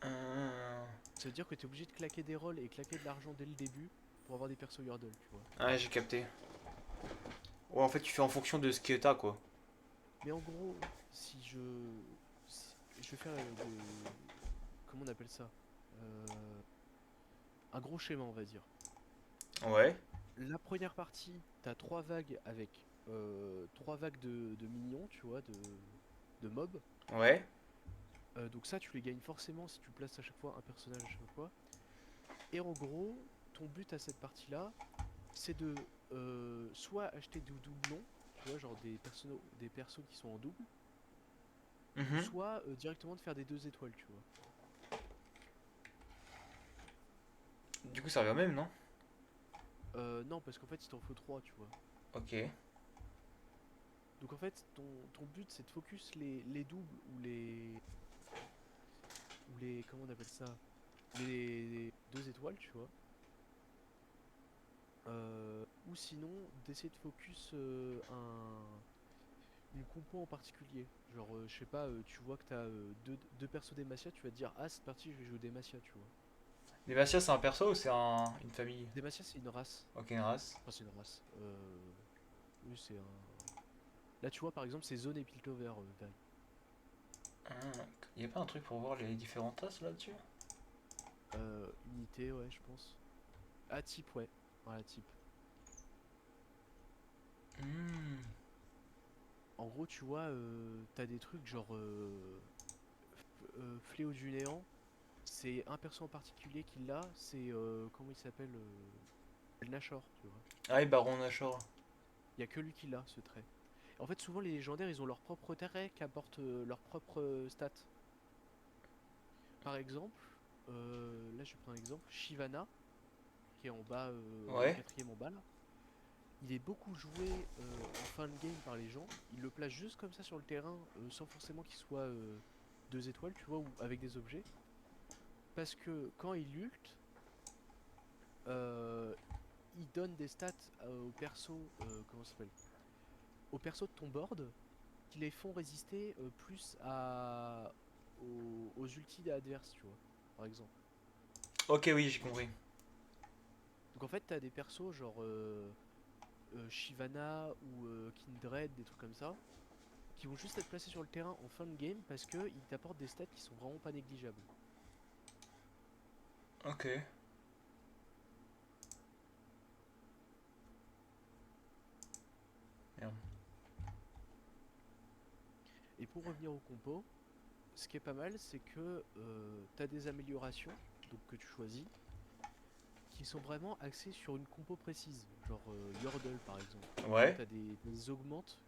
Euh,
ça veut dire que t'es obligé de claquer des rolls et claquer de l'argent dès le début pour avoir des persos Yordle, tu vois.
Ah, j'ai capté. Ouais, en fait, tu fais en fonction de ce que t'as, quoi.
Mais en gros, je vais faire comment on appelle ça? Euh, un gros schéma, on va dire.
Ouais,
La première partie, t'as trois vagues avec trois vagues de minions, tu vois, de mobs.
ouais.
Donc ça, tu les gagnes forcément si tu places à chaque fois un personnage à chaque fois. Et en gros, ton but à cette partie-là, c'est de soit acheter du doublon, tu vois, genre des persos qui sont en double, ou
Mhm.
soit directement de faire des 2 étoiles, tu vois.
Du coup, ça revient même, non?
Non, parce qu'en fait, il t'en faut 3, tu vois.
Ok.
Donc en fait, ton but, c'est de focus les doubles ou les, comment on appelle ça? Les 2 étoiles, tu vois. Ou sinon, d'essayer de focus une compo en particulier. Genre, je sais pas, tu vois que t'as deux persos Demacia, tu vas te dire, ah, cette partie, je vais jouer Demacia, tu vois.
Demacia, c'est un perso ou c'est une famille?
Demacia, c'est une race.
Ok, une race.
Enfin, c'est une race. Oui, c'est un. Là, tu vois, par exemple, c'est Zone et Piltover, Veri.
Ah, y a pas un truc pour voir les différentes races là-dessus?
Unité, ouais, je pense. Ah, type, ouais. Voilà, type.
Hmm.
En gros, tu vois, t'as des trucs genre Fléau du Néant. C'est un perso en particulier qui l'a, c'est comment il s'appelle le Nashor, tu vois.
Ah, et Baron Nashor.
Il y a que lui qui l'a ce trait. En fait, souvent les légendaires, ils ont leur propre trait qui apporte leur propre stat. Par exemple, là je prends un exemple, Shyvana, qui est en bas, le
Ouais.
quatrième en bas là. Il est beaucoup joué en fin de game par les gens. Ils le placent juste comme ça sur le terrain, sans forcément qu'il soit 2 étoiles, tu vois, ou avec des objets. Parce que quand il ult, euh, il donne des stats aux persos, comment ça s'appelle? Aux persos de ton board qui les font résister plus aux ultis adverses, tu vois, par exemple.
Ok, oui, j'ai compris.
Donc en fait, t'as des persos genre Shyvana ou Kindred, des trucs comme ça, qui vont juste être placés sur le terrain en fin de game parce qu'ils t'apportent des stats qui sont vraiment pas négligeables.
Ok. Merde.
Et pour revenir au compo, ce qui est pas mal, c'est que tu as des améliorations donc que tu choisis qui sont vraiment axées sur une compo précise, genre Yordle par exemple. Tu vois,
Ouais.
tu as des augmentes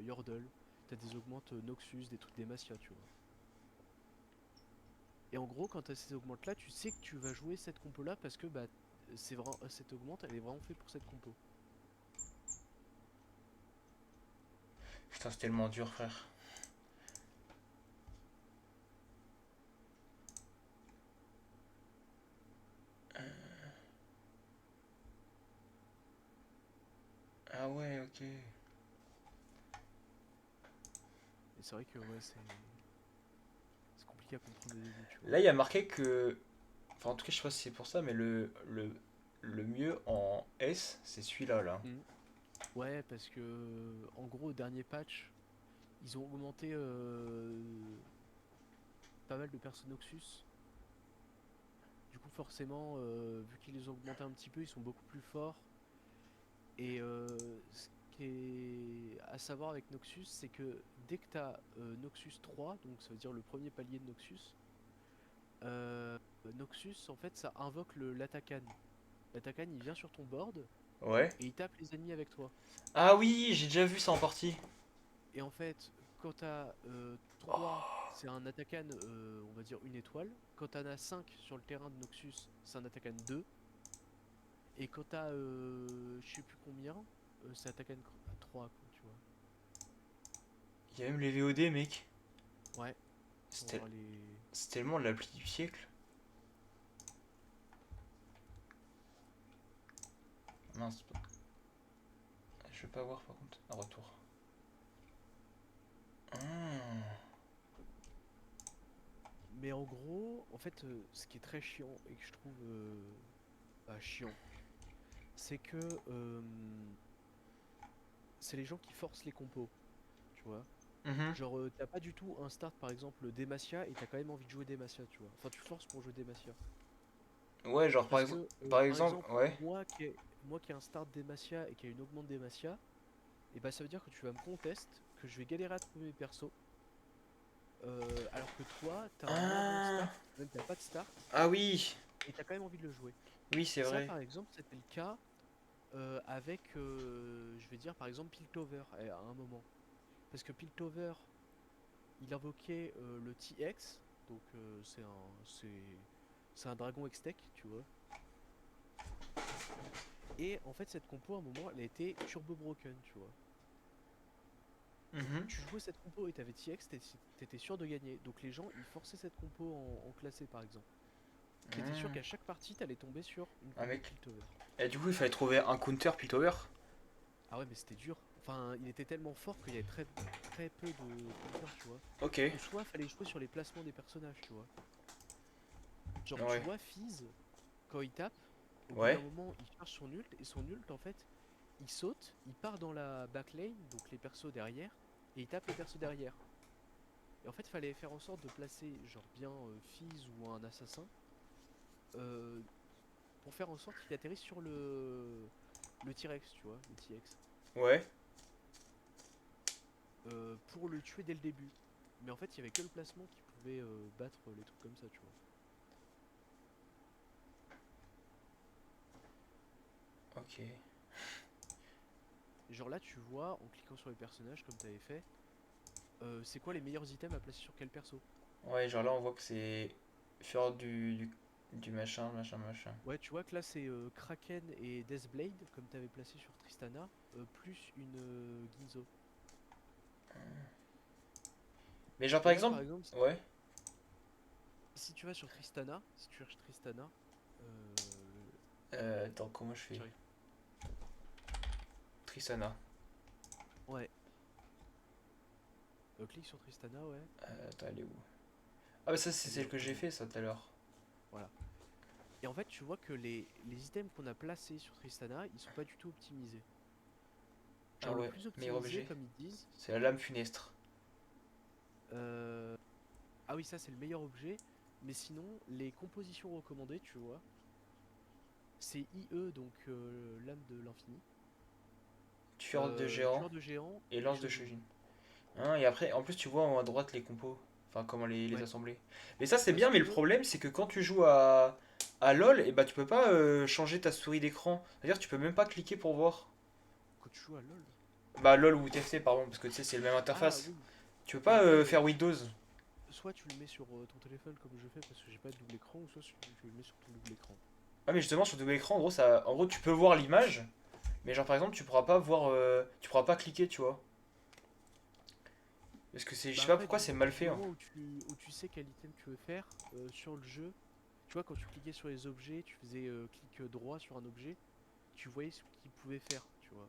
Yordle, tu as des augmentes Noxus, des trucs Demacia, tu vois. Et en gros, quand tu as ces augmentes là, tu sais que tu vas jouer cette compo là parce que bah, c'est vraiment cette augmente, elle est vraiment faite pour cette compo.
Putain, c'est tellement dur, frère. Ah ouais, ok.
Et c'est vrai que ouais, c'est compliqué à comprendre au début, tu vois.
Là, il y a marqué que. Enfin, en tout cas, je sais pas si c'est pour ça, mais le mieux en S, c'est celui-là, là.
Mhm. Ouais, parce que en gros, au dernier patch, ils ont augmenté pas mal de persos Noxus. Du coup, forcément, vu qu'ils les ont augmentés un petit peu, ils sont beaucoup plus forts. Et ce qui est à savoir avec Noxus, c'est que dès que tu as Noxus 3, donc ça veut dire le premier palier de Noxus, euh, Noxus, en fait, ça invoque l'Atakan. L'Atakan, il vient sur ton board
Ouais.
et il tape les ennemis avec toi.
Ah oui, j'ai déjà vu ça en partie.
Et en fait, quand t'as 3, c'est un Atakan, on va dire une étoile. Quand t'en as 5 sur le terrain de Noxus, c'est un Atakan 2. Et quand t'as je sais plus combien, c'est Atakan 3, quoi, tu vois.
Il y a même les VOD, mec.
Ouais,
C'est
pour voir les.
c'est tellement l'appli du siècle. Mince. Je vais pas voir, par contre. Un retour. Ah.
Mais en gros, en fait, ce qui est très chiant et que je trouve bah, chiant, c'est que c'est les gens qui forcent les compos, tu vois.
Mhm.
Genre, t'as pas du tout un start par exemple Demacia et t'as quand même envie de jouer Demacia, tu vois. Enfin, tu forces pour jouer Demacia.
Ouais, genre
Parce que,
par
par
exemple,
exemple,
ouais.
moi qui ai un start Demacia et qui a une augmente Demacia, et bah ça veut dire que tu vas me contest, que je vais galérer à trouver mes persos, alors que toi, t'as un moins bon
Ah,
start, même t'as pas de start,
ah oui,
et t'as quand même envie de le jouer.
oui, c'est
Et ça,
vrai.
par exemple, c'était le cas avec, je vais dire, par exemple, Piltover à un moment. Parce que Piltover, il invoquait le TX, donc c'est un dragon Hextech, tu vois. Et en fait, cette compo, à un moment, elle a été turbo broken, tu vois.
Mhm.
Tu jouais cette compo et t'avais TX, t'étais sûr de gagner. Donc les gens, ils forçaient cette compo en classé, par exemple. T'étais sûr
Hmm.
qu'à chaque partie, t'allais tomber sur une
Ah,
compo de
mec.
Piltover.
Et du coup, il fallait trouver un counter Piltover.
Ah ouais, mais c'était dur. Enfin, il était tellement fort qu'il y avait très, très peu de counter, tu vois.
Ok.
Ou soit, fallait jouer sur les placements des personnages, tu vois. Genre, tu
Ouais.
vois, Fizz, quand il tape, au bout d'un
Ouais.
moment, il charge son ult, et son ult, en fait, il saute, il part dans la backlane, donc les persos derrière, et il tape les persos derrière. Et en fait, il fallait faire en sorte de placer, genre bien Fizz ou un assassin, euh, pour faire en sorte qu'il atterrisse sur le T-Rex, tu vois, le T-X,
Ouais.
pour le tuer dès le début. Mais en fait, il y avait que le placement qui pouvait battre les trucs comme ça, tu vois.
Ok.
Et genre là, tu vois, en cliquant sur les personnages, comme tu avais fait, c'est quoi les meilleurs items à placer sur quel perso.
Ouais, genre là, on voit que c'est faire du machin, machin, machin.
Ouais, tu vois que là, c'est Kraken et Deathblade, comme tu avais placé sur Tristana, plus une Ginzo.
Mais genre, par
Et là,
exemple.
par exemple,
Ouais.
si tu vas sur Tristana, si tu cherches Tristana, euh,
Attends, comment je fais?
j'arrive.
Tristana.
Ouais, clique sur Tristana, ouais,
Attends, elle est où? Ah, bah ça, c'est
elle est
celle
en
que
haut à
j'ai fait,
gauche.
ça, tout à l'heure.
Voilà. Et en fait, tu vois que les items qu'on a placés sur Tristana, ils sont pas du tout optimisés.
Ah
Alors le
ouais,
plus
meilleur
optimisé,
objet.
comme ils disent,
C'est la lame funestre.
euh, ah oui, ça c'est le meilleur objet, mais sinon, les compositions recommandées, tu vois, c'est IE, donc l'âme de l'infini,
Tueur de géants
tueur de géants
et
et
lance de
Shojin.
Shujin. Hein, et après, en plus, tu vois en haut à droite les compos. Enfin, comment les
Ouais,
assembler. Mais ça, c'est
parce
bien, mais le
que,
problème, c'est que quand tu joues à LoL, et bah, tu peux pas changer ta souris d'écran. C'est-à-dire, tu peux même pas cliquer pour voir.
quand tu joues à LoL,
Bah, LoL ou TFT, pardon, parce que tu sais, c'est la même
ah
interface.
oui,
Tu peux
bah
pas
après,
faire Windows.
soit tu le mets sur ton téléphone comme je fais parce que j'ai pas de double écran, ou soit tu le mets sur ton double écran.
Ah, mais justement, sur double écran, en gros, en gros, tu peux voir l'image, mais genre, par exemple, tu pourras pas voir. Tu pourras pas cliquer, tu vois. Parce que c'est, je
Bah
sais pas
après,
pourquoi c'est mal
du
fait, hein.
moment où tu sais quel item tu veux faire, sur le jeu, tu vois, quand tu cliquais sur les objets, tu faisais clic droit sur un objet, tu voyais ce qu'il pouvait faire, tu vois.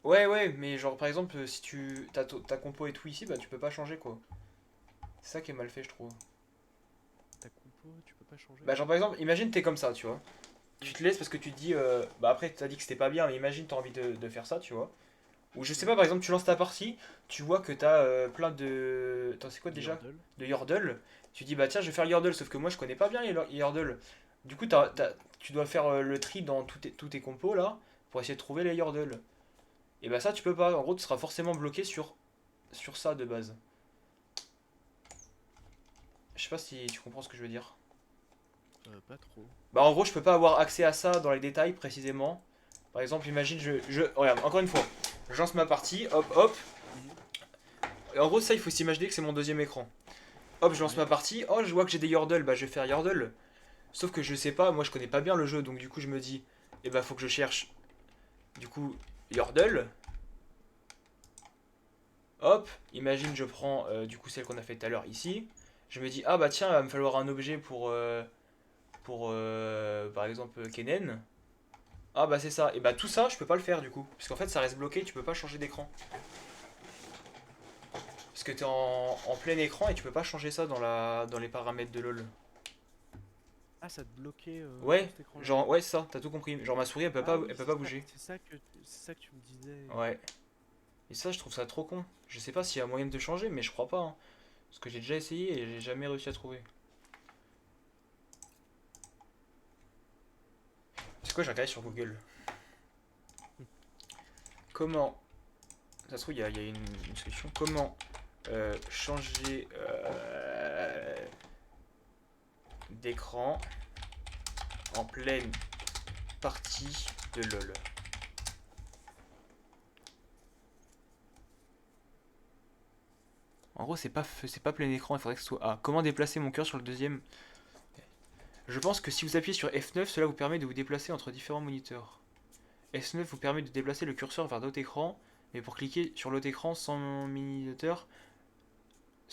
Ouais, ouais, mais genre, par exemple, si tu t'as ta compo et tout ici, bah, tu peux pas changer, quoi. C'est ça qui est mal fait, je trouve.
Ta compo, tu peux pas changer.
Bah, genre, par exemple, imagine t'es comme ça, tu vois. Tu
Mm.
te laisses parce que tu te dis. Bah, après, t'as dit que c'était pas bien, mais imagine t'as envie de faire ça, tu vois. Ou je sais
Mm.
pas, par exemple, tu lances ta partie, tu vois que t'as plein de. Attends, c'est quoi
De
déjà?
Yordle.
De Yordle. Tu dis, bah tiens, je vais faire Yordle, sauf que moi je connais pas bien les Yordle. Du coup,
Mm.
tu dois faire le tri dans tous tes compos là, pour essayer de trouver les Yordle. Et bah ça, tu peux pas. En gros, tu seras forcément bloqué sur ça de base. Je sais pas si tu comprends ce que je veux dire.
Pas trop.
Bah en gros, je peux pas avoir accès à ça dans les détails précisément. Par exemple, imagine, regarde, encore une fois, je lance ma partie, hop, hop.
Mhm.
Et en gros, ça, il faut s'imaginer que c'est mon deuxième écran. Hop, je lance
Ouais.
ma partie, oh, je vois que j'ai des Yordle, bah je vais faire Yordle. Sauf que je sais pas, moi je connais pas bien le jeu, donc du coup je me dis, eh bah faut que je cherche, du coup, Yordle. Hop, imagine je prends du coup celle qu'on a fait tout à l'heure ici. Je me dis, ah bah tiens, il va me falloir un objet pour par exemple Kennen. Ah bah c'est ça. Et bah tout ça, je peux pas le faire du coup. Parce qu'en fait, ça reste bloqué, tu peux pas changer d'écran. Parce que t'es en plein écran et tu peux pas changer ça dans les paramètres de LoL.
Ah, ça te bloquait sur
Ouais,
cet écran-là.
genre, ouais, c'est ça, t'as tout compris. Genre ma souris,
Ah oui,
elle peut pas bouger.
c'est ça que tu me disais.
Ouais. Et ça, je trouve ça trop con. Je sais pas s'il y a moyen de changer, mais je crois pas, hein. Parce que j'ai déjà essayé et j'ai jamais réussi à trouver. C'est quoi, j'ai regardé sur Google. Comment. Ça se trouve, il y a une solution. Comment changer d'écran en pleine partie de LoL. En gros, c'est pas plein écran, il faudrait que ce soit A. Comment déplacer mon cœur sur le deuxième. Je pense que si vous appuyez sur F9, cela vous permet de vous déplacer entre différents moniteurs. F9 vous permet de déplacer le curseur vers d'autres écrans, mais pour cliquer sur l'autre écran sans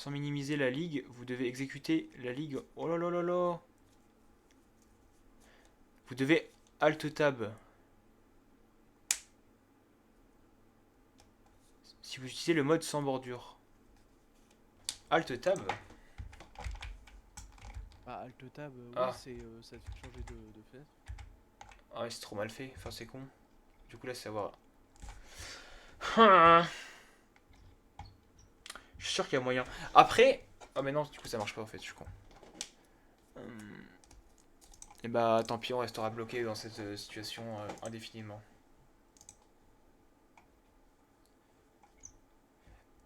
minimiser la ligue, vous devez exécuter la ligue. Oh là là là là. Vous devez Alt Tab. Si vous utilisez le mode sans bordure. Alt Tab.
Ah, Alt Tab, oui,
Ah,
ça te fait changer de fenêtre.
ah ouais, c'est trop mal fait. Enfin, c'est con. Du coup, là, c'est à voir. Je suis sûr qu'il y a moyen. Après. Ah, mais non, du coup, ça marche pas en fait, je suis con. Et bah, tant pis, on restera bloqué dans cette situation indéfiniment.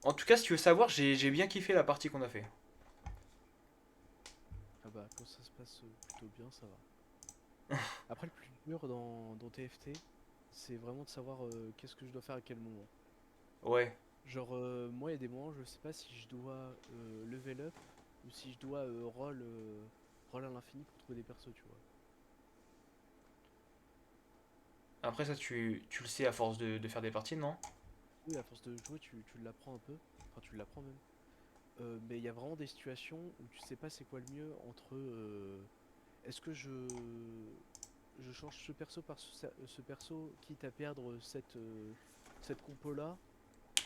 En tout cas, si tu veux savoir, j'ai bien kiffé la partie qu'on a fait.
Ah bah, quand ça se passe plutôt bien, ça va. Après, le plus dur dans TFT, c'est vraiment de savoir qu'est-ce que je dois faire à quel moment.
Ouais.
Genre, moi, il y a des moments, je sais pas si je dois level up ou si je dois roll à l'infini pour trouver des persos, tu vois.
Après, ça, tu le sais à force de faire des parties, non?
Oui, à force de jouer, tu l'apprends un peu. Enfin, tu l'apprends même. Mais il y a vraiment des situations où tu sais pas c'est quoi le mieux entre est-ce que je change ce perso par ce perso quitte à perdre cette compo là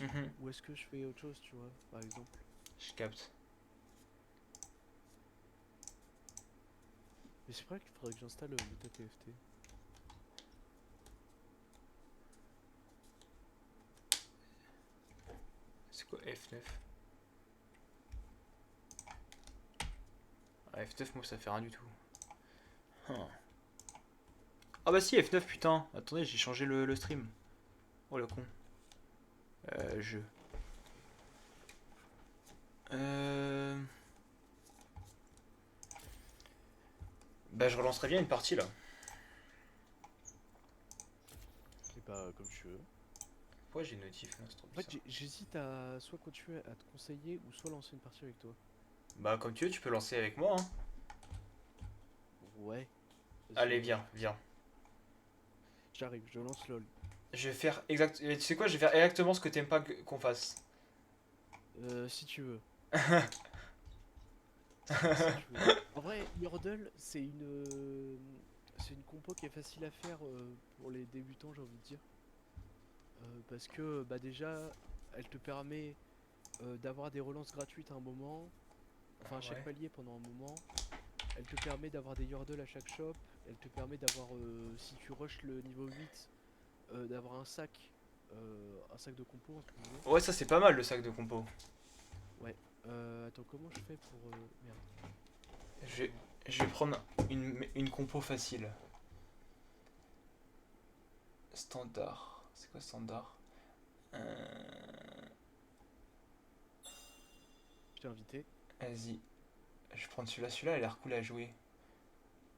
Mhm.
ou est-ce que je fais autre chose, tu vois, par exemple.
Je capte.
Mais c'est vrai qu'il faudrait que j'installe le TFT.
C'est quoi F9? Ah, F9, moi ça fait rien du tout. Huh. Ah bah si, F9, putain. Attendez, j'ai changé le stream. Oh le con. Jeu. Bah je relancerai bien une partie là.
Et bah, comme tu veux.
Pourquoi j'ai une notif là, c'est trop
En fait,
bizarre.
j'hésite à soit continuer à te conseiller ou soit lancer une partie avec toi.
Bah comme tu veux, tu peux lancer avec moi, hein.
Ouais, vas-y,
Allez,
on lance.
viens, viens.
J'arrive, je lance LOL.
Je vais faire exact. Tu sais quoi, je vais faire exactement ce que t'aimes pas qu'on fasse.
Si tu veux. Si tu veux. En vrai, Yordle, c'est une compo qui est facile à faire pour les débutants, j'ai envie de dire. Parce que bah déjà, elle te permet d'avoir des relances gratuites à un moment, enfin à chaque
Ouais.
palier pendant un moment. Elle te permet d'avoir des Yordle à chaque shop. Elle te permet d'avoir, si tu rushes le niveau 8, d'avoir un sac de compo entre guillemets.
Ouais, ça c'est pas mal le sac de compo.
Ouais. Attends, comment je fais pour... Merde.
Je vais, je vais prendre une compo facile. Standard. C'est quoi standard?
Je t'ai invité.
Vas-y. Je vais prendre celui-là. Celui-là, il a l'air cool à jouer.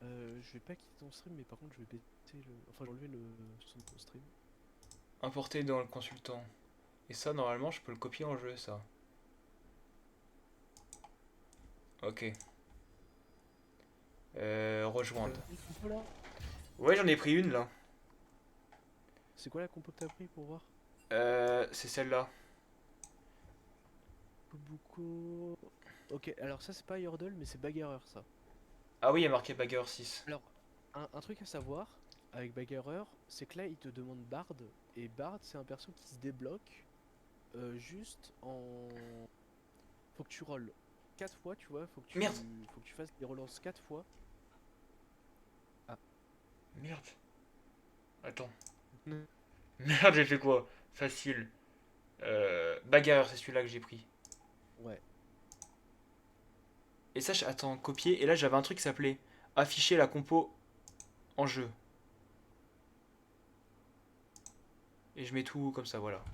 Je vais pas quitter ton stream, mais par contre, je vais baisser le... Enfin, j'ai enlevé le son de ton stream.
Importer dans le consultant. Et ça, normalement, je peux le copier en jeu, ça. Ok. Rejoindre.
Une compo là?
Ouais, j'en ai pris une là.
C'est quoi la compo que t'as pris pour voir?
C'est celle-là.
Kobuko... Ok, alors ça c'est pas Yordle, mais c'est Bagarreur ça.
Ah oui, il y a marqué Bagger 6.
Alors, un truc à savoir avec Bagarreur, c'est que là il te demande Bard, et Bard c'est un perso qui se débloque juste en... Faut que tu rolls 4 fois, tu vois,
Merde.
faut que tu fasses des relances 4 fois. Ah,
Merde. Attends. Merde, j'ai fait quoi? Facile. Bagarreur, c'est celui-là que j'ai pris.
ouais.
Et ça, attends, copier. Et là, j'avais un truc qui s'appelait afficher la compo en jeu. Et je mets tout comme ça, voilà.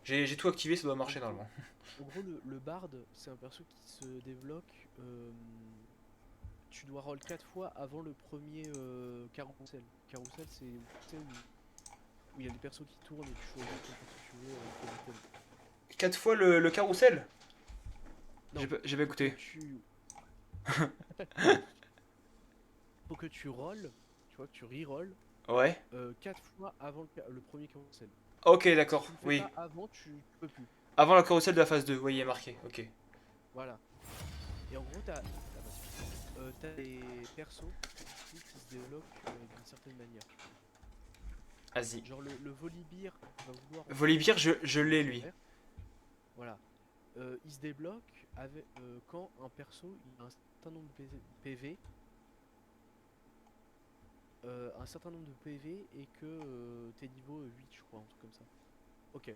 J'ai tout activé, ça doit
En
marcher
gros,
normalement.
le Bard, c'est un perso qui se débloque. Tu dois roll 4 fois avant le premier carrousel. Carrousel, c'est tu sais, où il y a des persos qui tournent et tu choisis quel perso tu veux quel item.
4 fois le carrousel.
Non,
J'ai pas
faut que
écouté.
tu. Faut que tu rolls, tu vois, que tu re-rolls
Ouais.
4 fois avant le premier carrousel.
Ok,
Si
d'accord.
tu le fais
Oui.
pas avant, tu peux plus.
Avant la carrousel de la phase 2. Oui, il est marqué. Ok.
Voilà. Et en gros, t'as des persos du coup, qui se débloquent d'une certaine manière.
Vas-y.
Genre le Volibear va vouloir
Volibear,
utiliser
je l'ai lui.
vert. Voilà. Il se débloque quand un perso il a un certain nombre de PV, un certain nombre de PV et que t'es niveau 8 je crois, un truc comme ça. Ok.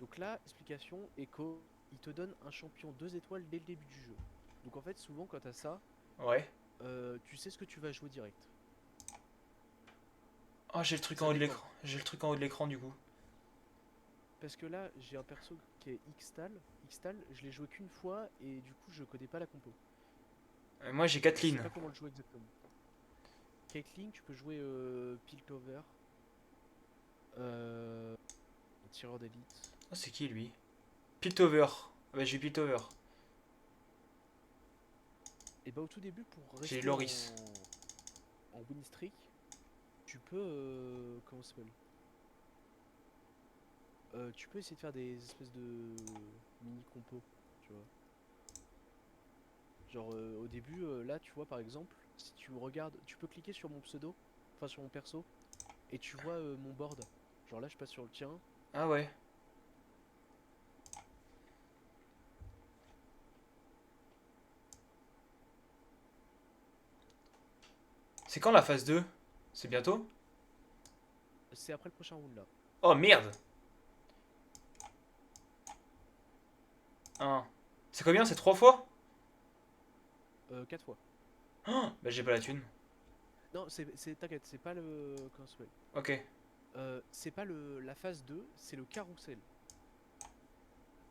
Donc là, explication, Echo, il te donne un champion 2 étoiles dès le début du jeu. Donc en fait, souvent quand t'as ça,
Ouais.
tu sais ce que tu vas jouer direct.
Oh, j'ai le truc en
Ça
haut de
dépend.
l'écran. J'ai le truc en haut de l'écran du coup.
Parce que là, j'ai un perso qui est Xtal. Xtal, je l'ai joué qu'une fois et du coup, je connais pas la compo.
Moi, j'ai
Je sais
Kathleen.
pas comment le jouer exactement. Caitlyn, tu peux jouer Piltover, euh, tireur d'élite.
Oh, c'est qui lui? Piltover. Ah bah, j'ai Piltover.
Et bah, au tout début, pour
J'ai
rester
Loris.
en win streak, tu peux. Comment ça s'appelle Tu peux essayer de faire des espèces de mini compos, tu vois. Genre, au début, là, tu vois, par exemple, si tu regardes, tu peux cliquer sur mon pseudo, enfin sur mon perso, et tu vois mon board. Genre là, je passe sur le tien.
Ah ouais. C'est quand la phase 2? C'est bientôt?
C'est après le prochain round là.
Oh merde! 1. C'est combien? C'est 3 fois?
4 fois.
Oh, bah j'ai pas la thune.
Non, t'inquiète, c'est pas le. Comment ça s'appelle?
Ok.
C'est pas la phase 2, c'est le carrousel.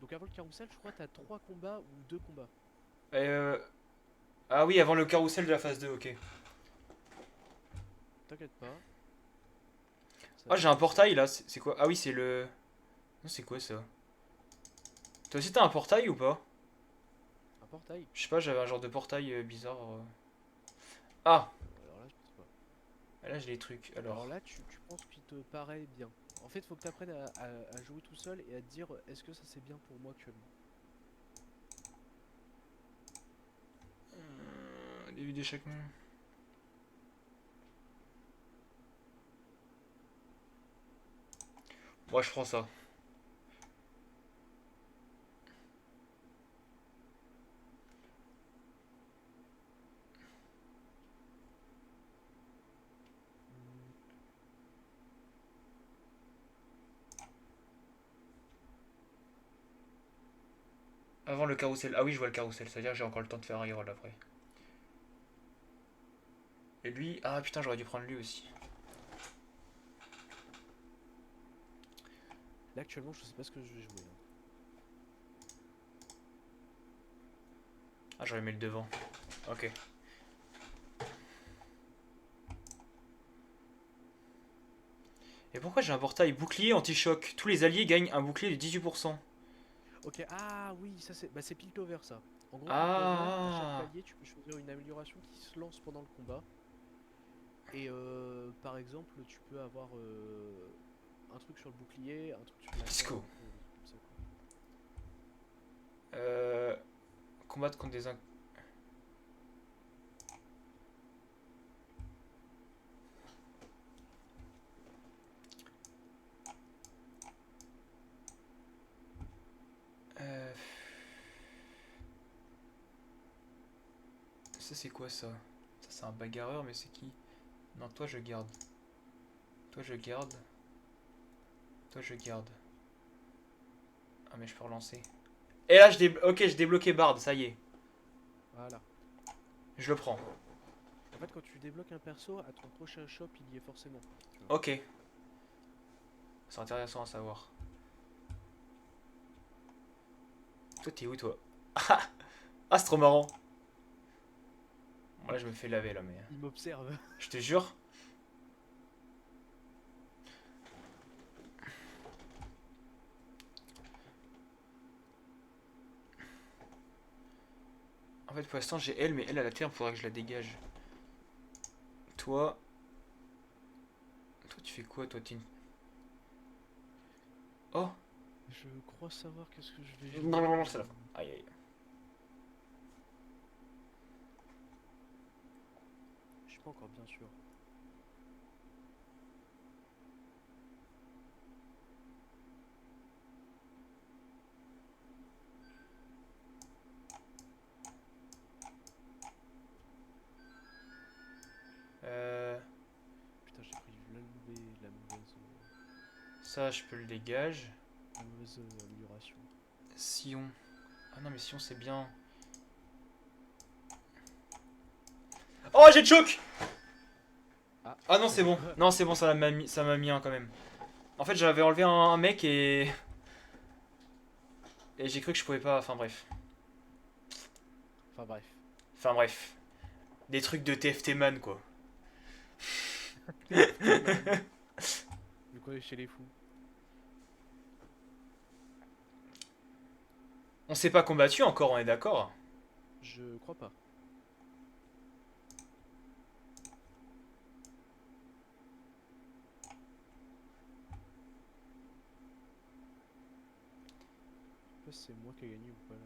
Donc avant le carrousel, je crois que t'as 3 combats ou 2 combats.
Euh... Ah oui, avant le carrousel de la phase 2, ok.
T'inquiète pas, ça
Ah,
va
j'ai un
passer.
portail là, c'est quoi? Ah oui, c'est le... Non, c'est quoi ça? Toi aussi t'as un portail ou pas?
Un portail?
Je sais pas, j'avais un genre de portail bizarre. Ah!
Alors là, je sais pas.
Ah, là j'ai les trucs,
Alors
alors.
là, tu prends ce qui te paraît bien. En fait, faut que tu apprennes à jouer tout seul et à te dire est-ce que ça c'est bien pour moi actuellement.
Début d'échec. Moi je prends ça.
Hmm,
Avant le carrousel. Ah oui, je vois le carrousel, c'est-à-dire que j'ai encore le temps de faire un reroll après. Et lui, ah putain, j'aurais dû prendre lui aussi.
Là actuellement, je sais pas ce que je vais jouer, hein.
Ah, j'aurais mis le devant. Ok. Et pourquoi j'ai un portail bouclier anti-choc? Tous les alliés gagnent un bouclier de 18%.
Ok, ah oui, ça c'est bah, c'est Piltover ça. En gros, Piltover, à chaque
Ah,
palier, tu peux choisir une amélioration qui se lance pendant le combat. Et par exemple, tu peux avoir un truc sur le bouclier, un truc sur
let's
l'attaque,
go.
des trucs comme ça quoi.
Euh, Combattre contre des Euh, Ça c'est quoi ça? Ça c'est un bagarreur, mais c'est qui? Non, toi je garde. Toi je garde. Toi je garde. Ah mais je peux relancer. Et là ok, j'ai débloqué Bard, ça y est.
Voilà.
Je le prends.
En fait, quand tu débloques un perso, à ton prochain shop, il y est forcément. Tu vois.
Ok. C'est intéressant à savoir. Toi t'es où toi? Ah c'est trop marrant. Bon, là je me fais laver là mais.
Il m'observe.
Je te jure. En fait pour l'instant j'ai elle mais elle à la terre faudrait que je la dégage. Toi. Toi tu fais quoi toi t'es Oh.
Je crois savoir qu'est-ce que je vais
Non
jouer.
non non c'est la fin. Aïe aïe.
Je suis pas encore bien sûr.
Euh,
Putain, j'ai pris
Ça je peux le dégage.
la mauvaise amélioration.
Sion. Ah non mais Sion c'est bien. Oh j'ai le choc.
Ah,
Ah non
t'as
c'est
dit
bon.
quoi?
Non c'est bon ça m'a mis un quand même. En fait j'avais enlevé un mec et j'ai cru que je pouvais pas. Enfin bref.
Enfin bref.
Enfin bref. Des trucs de TFT man quoi.
TFT man. Le quoi chez les fous.
On s'est pas combattu encore, on est d'accord.
Je crois pas. Je sais pas si c'est moi qui ai gagné ou pas là.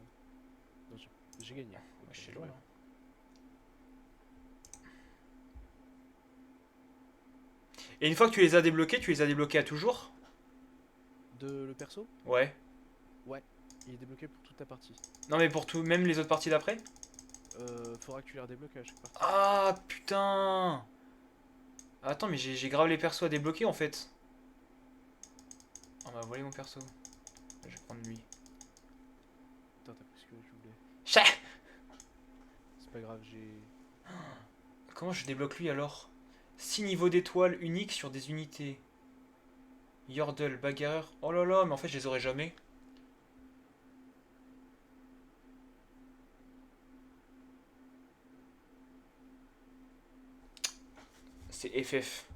Non, j'ai gagné.
Moi
Ok,
je suis
tant
loin.
mieux.
Et une fois que tu les as débloqués à toujours?
De le perso?
Ouais.
Ouais. Il est débloqué pour toute ta partie.
Non mais pour tout, même les autres parties d'après?
Faudra que tu les redébloques à chaque partie.
Ah putain. Attends mais j'ai grave les persos à débloquer en fait. On m'a volé mon perso. Je vais prendre lui.
Attends, C'est pas grave, j'ai...
Comment je débloque lui alors? 6 niveaux d'étoiles uniques sur des unités. Yordle, bagarreur. Oh là là, mais en fait je les aurai jamais. C'est FF.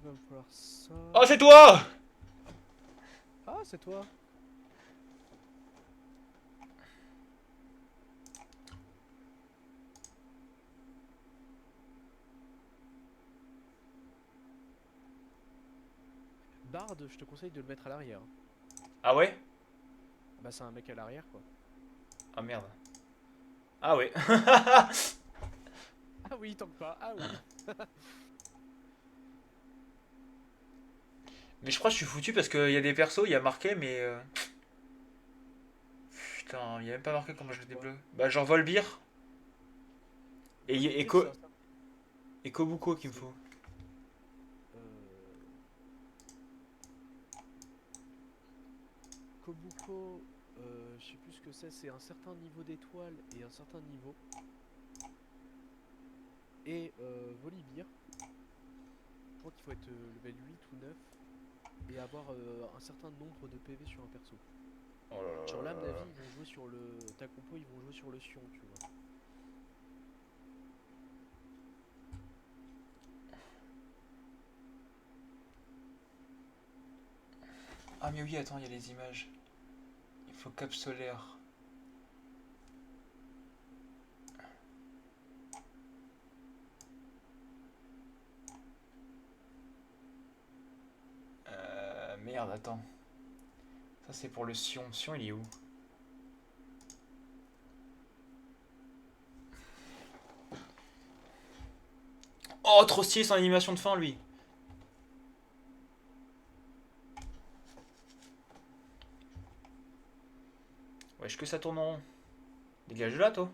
Va me falloir ça...
Oh, c'est toi!
Ah, c'est toi. Bard, je te conseille de le mettre à l'arrière.
Ah ouais?
Bah c'est un mec à l'arrière quoi.
Ah merde. Ah ouais.
Ah oui, tant que pas, ah oui.
Mais je crois que je suis foutu parce qu'il y a des persos, il y a marqué, mais. Putain, il y a même pas marqué comment je le
Quoi.
débloque. Bah, genre Volbear et,
Volbear, c'est un...
et Kobuko qu'il me
c'est...
faut.
Euh... Kobuko, je sais plus ce que c'est un certain niveau d'étoiles et un certain niveau. Et Volibear, je crois qu'il faut être level 8 ou 9 et avoir un certain nombre de PV sur un perso.
Oh là
Genre là, à mon
là là là.
avis, ils vont jouer sur le... Ta compo, ils vont jouer sur le Sion, tu vois.
Ah, mais oui, attends, il y a les images. Il faut cap solaire. Merde, attends. Ça, c'est pour le Sion. Sion, il est où? Oh, trop stylé son animation de fin, lui. Wesh, que ça tourne en rond. Dégage de là, toi.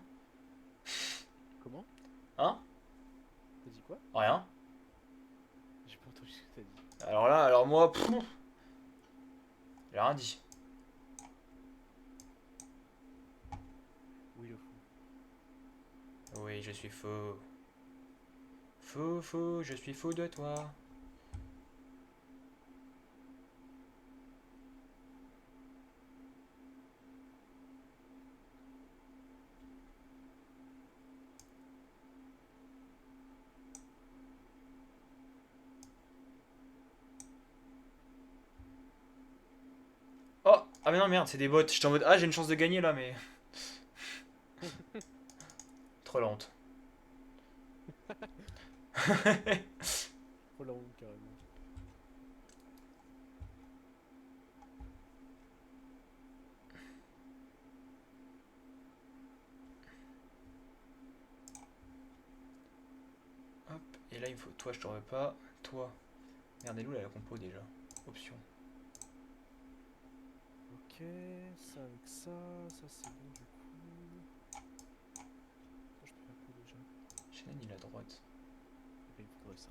Comment?
Hein?
T'as dit quoi?
Rien.
J'ai pas entendu ce que t'as dit.
Alors là, alors moi, pfff, j'ai rien dit.
Oui, le fou.
Oui, je suis faux. Faux, faux, je suis faux de toi. Oh! Ah mais non, merde, c'est des bots. J'étais en mode, ah, j'ai une chance de gagner là, mais... Trop lente.
Trop la honte, carrément.
Hop, et là, il faut... Toi, je t'en veux pas. Toi. Merde, elle est où là, la compo déjà? Option.
Ok, ça avec ça c'est bon du coup. Attends, je peux faire quoi déjà?
Shannon, il est à droite.
Eh ben, il faudrait ça.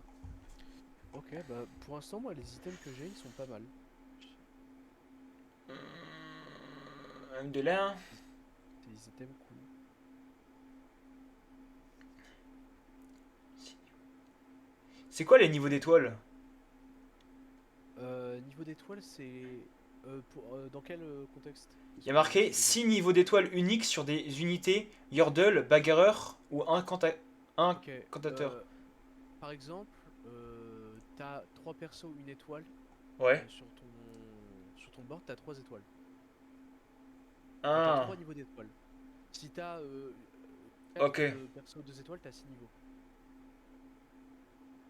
Ok, bah pour l'instant, moi, les items que j'ai, ils sont pas mal.
De là.
C'est des items cool.
C'est quoi les niveaux d'étoiles?
Niveau d'étoiles, c'est... dans quel contexte?
Il y a marqué 6 niveaux d'étoiles uniques sur des unités Yordle, bagarreur ou
Ok,
incantateur.
par exemple, t'as 3 persos, une étoile.
Ouais.
Sur ton board, t'as 3 étoiles. Donc t'as
Ah,
3 niveaux d'étoiles. Si t'as
ok.
4 persos 2 étoiles, t'as 6 niveaux.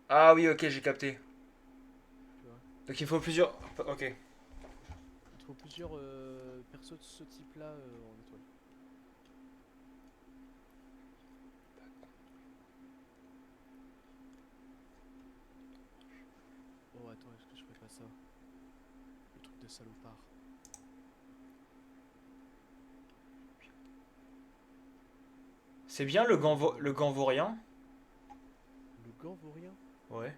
Ah oui, ok, j'ai capté.
Tu vois.
Donc il faut plusieurs... Ok.
Il te faut plusieurs persos de ce type-là en étoile. ça. Le truc de salopard.
C'est bien le gant vaurien.
Le gant vaut rien.
Ouais.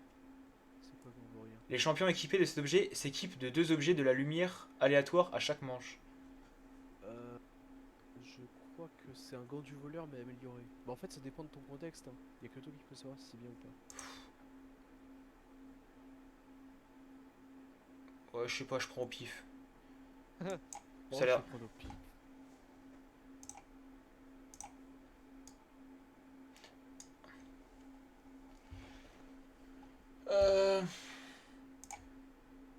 C'est quoi gant vaut rien?
Les champions équipés de cet objet s'équipent de 2 objets de la lumière aléatoire à chaque manche.
Euh, je crois que c'est un gant du voleur mais amélioré. Bah en fait ça dépend de ton contexte. Hein. Y a que toi qui peux savoir si c'est bien ou pas.
Ouais, je sais pas, je prends au pif.
Bon,
Ça a
je
l'air.
vais prendre au pif.
Euh...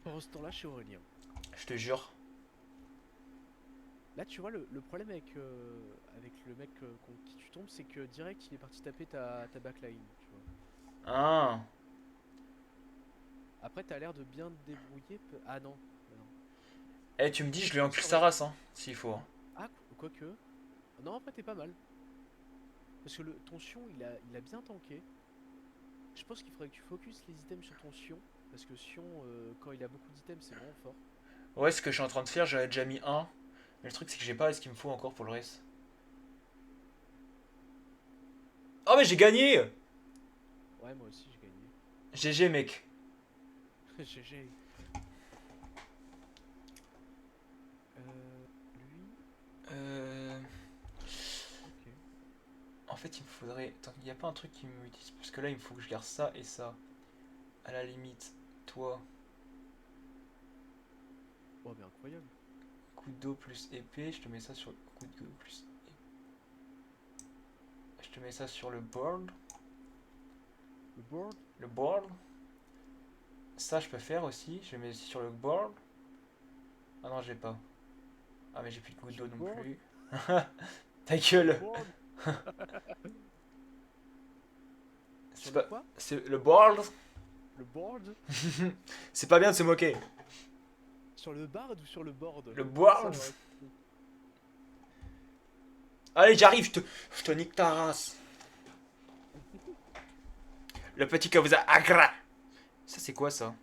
Pendant ce temps-là, chez Aurélien.
Je te jure.
Là, tu vois, le problème avec le mec contre qui tu tombes, c'est que direct, il est parti taper ta backline, tu vois.
Ah.
Après, t'as l'air de bien te débrouiller. Ah non, non.
Eh, tu me dis, je lui encule
Ça
sa
aurait-
race, hein, s'il faut. Hein.
Ah, quoique. Non, après, t'es pas mal. Parce que ton Sion, il a bien tanké. Je pense qu'il faudrait que tu focuses les items sur ton Sion. Parce que Sion, quand il a beaucoup d'items, c'est vraiment fort.
Ouais, ce que je suis en train de faire, j'avais déjà mis un. Mais le truc, c'est que j'ai pas ce qu'il me faut encore pour le reste. Oh, mais j'ai gagné!
Ouais, moi aussi, j'ai gagné.
GG, mec.
GG. Lui,
Euh...
ok.
En fait, il me faudrait. Attends, il n'y a pas un truc qui me utilise. Parce que là, il me faut que je garde ça et ça. À la limite, toi,
Oh, mais incroyable.
coup d'eau plus épée. Je te mets ça sur. Coup d'eau plus. Je te mets ça sur le board.
Le board.
Le board. Ça, je peux faire aussi. Je le mets aussi sur le board. Ah non, j'ai pas. Ah, mais j'ai plus de goutte
Sur
d'eau
le
non
board.
plus. Ta
Sur le
gueule.
board.
C'est
Sur le
pas.
quoi?
C'est le board.
Le board.
C'est pas bien de se moquer.
Sur le bard ou sur le board?
Le
Ça,
board.
j'aurais compris.
Allez, j'arrive, je te nique ta race. Le petit que vous a agra. Ça, c'est quoi ça?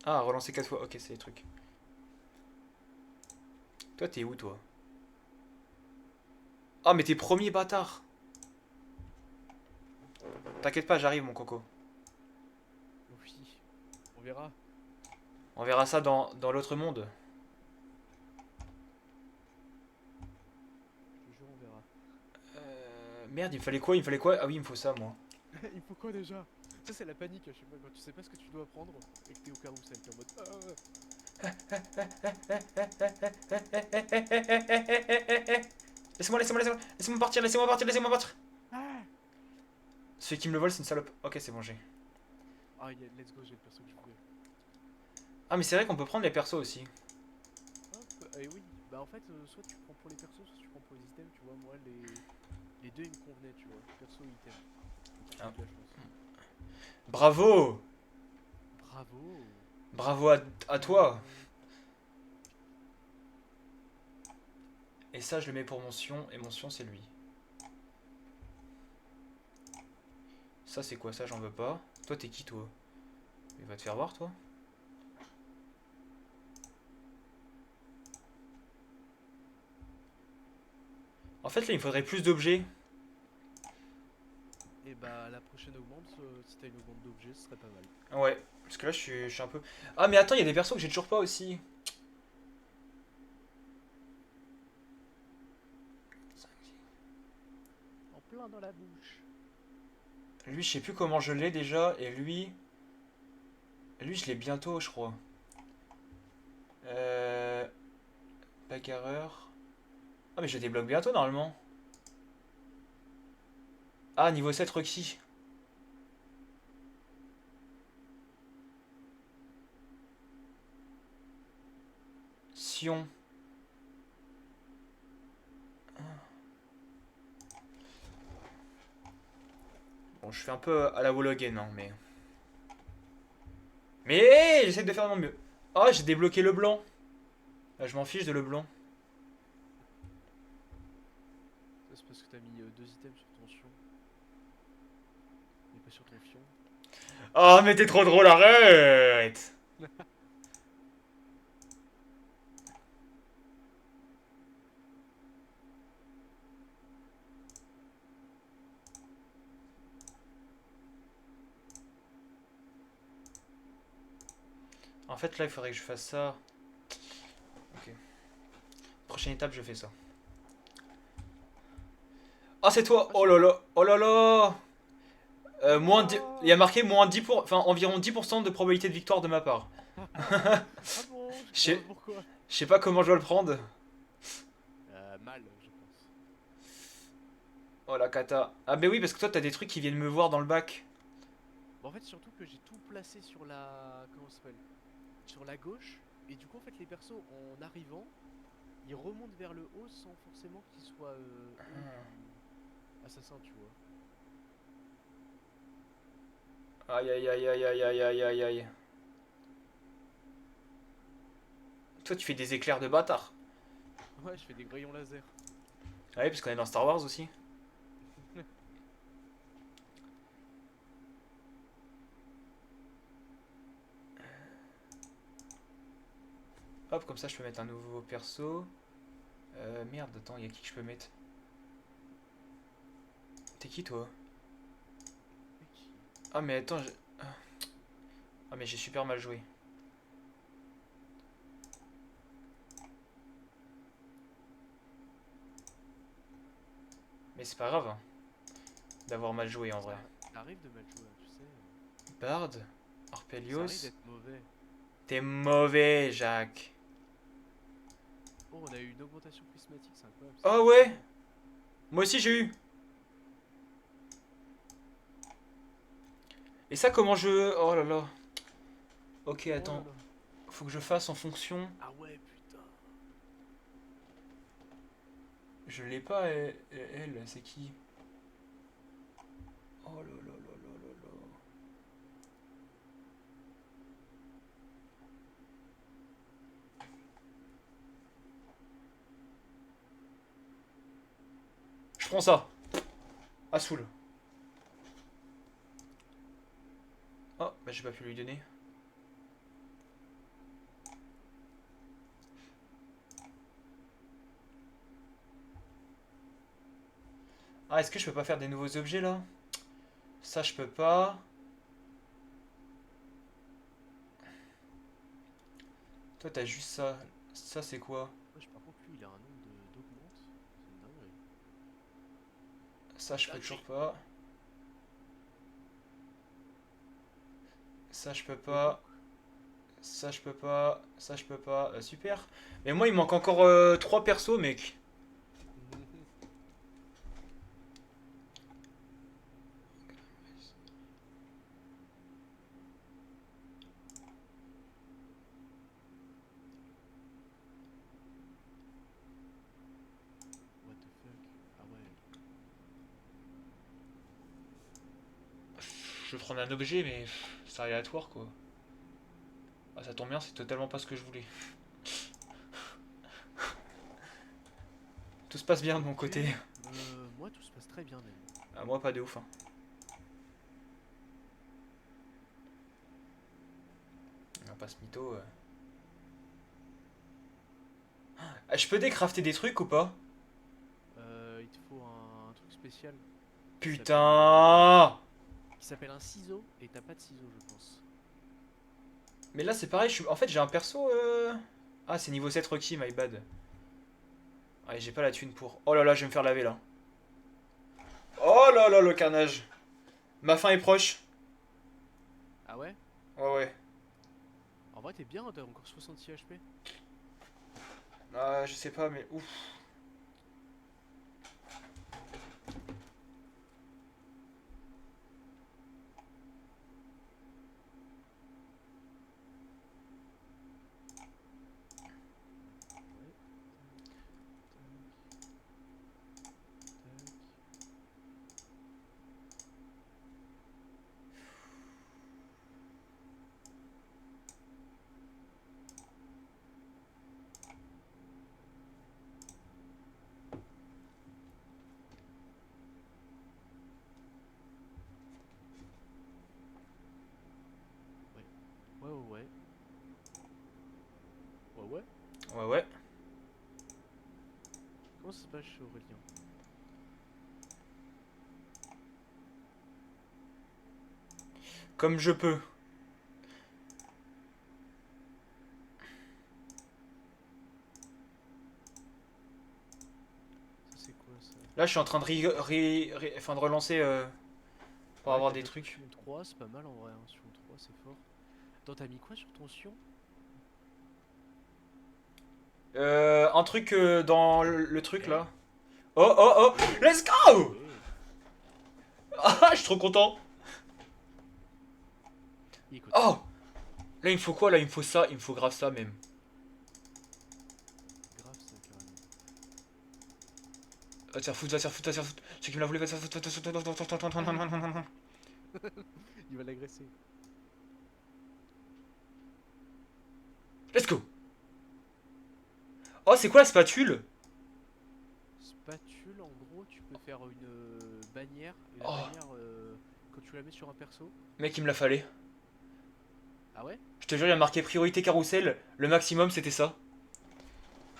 Ah, relancer 4 fois. Ok, c'est les trucs. Toi, t'es où, toi? Ah, mais t'es premier bâtard. T'inquiète pas, j'arrive, mon coco.
Oui. On verra.
On verra ça dans l'autre monde.
Je te jure, on verra.
Merde, il me fallait quoi? Il me fallait quoi? Ah oui, il me faut ça, moi.
Il faut quoi déjà? Ça, c'est la panique, je sais pas, quand tu sais pas ce que tu dois prendre et que t'es au carrousel, t'es en mode.
Laissez-moi, laissez-moi partir, laissez-moi partir, laissez-moi partir.
Ah,
Celui qui me le vole, c'est une salope. Ok, c'est bon, j'ai.
ah let's go, j'ai le perso que je voulais.
Ah, mais c'est vrai qu'on peut prendre les persos aussi.
Hop, et oui, bah en fait, soit tu prends pour les persos, soit tu prends pour les items, tu vois. Moi, les deux ils me convenaient, tu vois. Perso et item. Donc, j'ai
Ah.
eu de la chance.
Bravo!
Bravo!
Bravo à toi! Et ça, je le mets pour mon Sion, et mon Sion, c'est lui. Ça, c'est quoi? Ça, j'en veux pas. Toi, t'es qui, toi? Il va te faire voir, toi? En fait, là, il me faudrait plus d'objets.
Et bah, la prochaine augmente, si t'as une augmente d'objets, ce serait pas mal.
Ouais, parce que là, je suis un peu... Ah, mais attends, il y a des persos que j'ai toujours pas aussi.
En plein dans la bouche.
Lui, je sais plus comment je l'ai déjà, et lui... Lui, je l'ai bientôt, je crois. Bagarreur... Ah, mais je le débloque bientôt, normalement. Ah, niveau 7 requis. Sion. Bon, je fais un peu à la wall again, hein, mais... Mais hey, j'essaie de faire de mon mieux. Oh, j'ai débloqué le blanc. Ah, je m'en fiche de le blanc.
Ça, c'est parce que t'as mis deux items sur ton fion. Mais pas sur ton fion.
Oh, mais t'es trop drôle, arrête! En fait, là, il faudrait que je fasse ça. Ok. Prochaine étape, je fais ça. Ah, c'est toi!
Ah,
Oh
c'est
là
moi.
là! Oh là là! Moins 10 il y a
Non.
marqué moins 10 enfin environ 10% de probabilité de victoire de ma part.
Ah bon, je
Je
comprends pas
sais
pourquoi.
je sais pas comment je dois le prendre.
Mal, je pense.
Oh la cata. Ah, bah oui, parce que toi, t'as des trucs qui viennent me voir dans le bac.
Bon, en fait, surtout que j'ai tout placé sur la. Comment ça s'appelle? Sur la gauche. Et du coup, en fait, les persos, en arrivant, ils remontent vers le haut sans forcément qu'ils soient eux du assassin, tu vois.
Aïe aïe aïe aïe aïe aïe aïe aïe aïe. Toi, tu fais des éclairs de bâtard.
Ouais, je fais des grillons laser.
Ah oui, parce qu'on est dans Star Wars aussi. Hop, comme ça, je peux mettre un nouveau perso. Merde, attends, il y a qui que je peux mettre? T'es qui, toi?
C'est qui?
Ah, mais attends, ah, mais j'ai super mal joué. Mais c'est pas grave, hein, d'avoir mal joué en vrai.
Ça arrive de mal jouer, hein, tu sais.
Bard,
Ça arrive
Arpelios.
d'être mauvais.
T'es mauvais, Jacques.
Oh, on a eu une augmentation prismatique, c'est incroyable ça.
Oh ouais, moi aussi j'ai eu. Et ça, comment je... Oh là là. Ok,
Oh là
attends.
là.
Faut que je fasse en fonction.
Ah ouais, putain.
Je l'ai pas, elle, c'est qui? Oh là là là là là là. Je prends ça. Ah, saoul. Oh, bah j'ai pas pu lui donner. Ah, est-ce que je peux pas faire des nouveaux objets là? Ça, je peux pas. Toi, t'as juste ça. Ça, c'est quoi?
Wesh, par contre, lui, il a un nombre d'augmente. C'est une dinguerie.
Ça, je peux toujours
Dinguerie.
pas. Ça, je peux
Et donc,
pas. Ça, je peux pas. Ça, je peux pas. Super. Mais moi, il manque encore 3 persos, mec.
what the fuck? Ah ouais.
Je vais prendre un objet, mais c'est aléatoire quoi. Ah, ça tombe bien, c'est totalement pas ce que je voulais. Tout se passe bien de mon
Ok.
côté.
Moi, tout se passe très bien même.
Ah, moi, pas de ouf, hein. On passe mytho. Ah, je peux décrafter des trucs ou pas?
Il te faut un truc spécial
Putain!
qui s'appelle un ciseau et t'as pas de ciseaux, je pense.
Mais là, c'est pareil, en fait, j'ai un perso. Ah, c'est niveau 7 Rocky, my bad. Allez, j'ai pas la thune pour. Oh là là, je vais me faire laver là. Oh là là, le carnage. Ma fin est proche.
Ah ouais?
Ouais, ouais.
En vrai, t'es bien, t'as encore 66 HP.
Ah, je sais pas, mais ouf.
Ouais. Tac, tac. Ouais. Ouais, ouais, ouais. Ouais, ouais.
Ouais, ouais.
Comment ça se passe chez Aurélien?
Comme je peux. Là, je suis en train de, enfin, de relancer pour
Ouais,
avoir
t'as
des
bientôt
trucs.
Sion 3, c'est pas mal en vrai, hein. Sion 3, c'est fort. Attends, t'as mis quoi sur ton Sion?
Un truc dans le truc
Eh?
là. Oh, oh, oh!
Eh?
Let's go!
Eh?
Ah, je suis trop content!
Écoute,
Oh! Là, il me faut quoi? Là, il me faut ça. Il me faut grave ça même.
grave ça carrément.
Va te faire foutre, va te faire foutre, va te faire foutre. Ceux qui me l'a volé, va te faire foutre, va te faire foutre.
Il va l'agresser.
Let's go! Oh, c'est quoi la spatule?
Spatule, en gros, tu peux faire une bannière. Et la
Oh,
bannière, quand tu la mets sur un perso.
mec, il me l'a fallu.
Ah ouais?
Je te jure, il y a marqué priorité carrousel. Le maximum, c'était ça.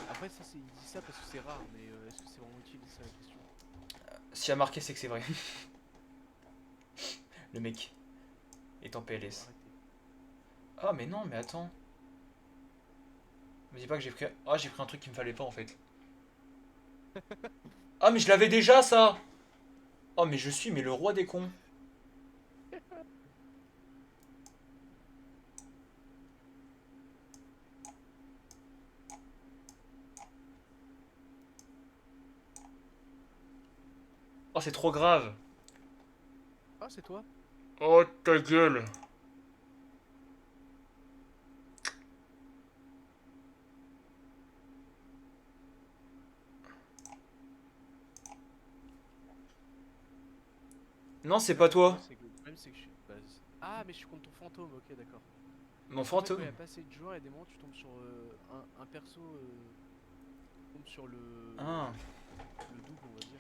Après, ça, il dit ça parce que c'est rare, mais est-ce que c'est vraiment utile? C'est ça la question.
S'il y a marqué, c'est que c'est vrai. Le mec est en
Faut
PLS.
arrêter.
Ah, mais non, mais attends. Me dis pas que j'ai pris. Ah, j'ai pris un truc qu'il me fallait pas en fait. Ah, mais je l'avais déjà ça! Oh, mais je suis mais le roi des cons. Oh, c'est trop grave.
Ah, c'est toi?
Oh, ta gueule. Non, c'est
Ouais,
pas
parce que moi,
toi.
c'est que le problème, c'est que je suis. Bah, ah, mais je suis contre ton fantôme, ok, d'accord.
Mon
Parce qu'en fait, quand il
fantôme.
y a pas assez de joueurs, il y a des moments où tu tombes sur un perso. Tombe sur
Ah.
le double, on va dire.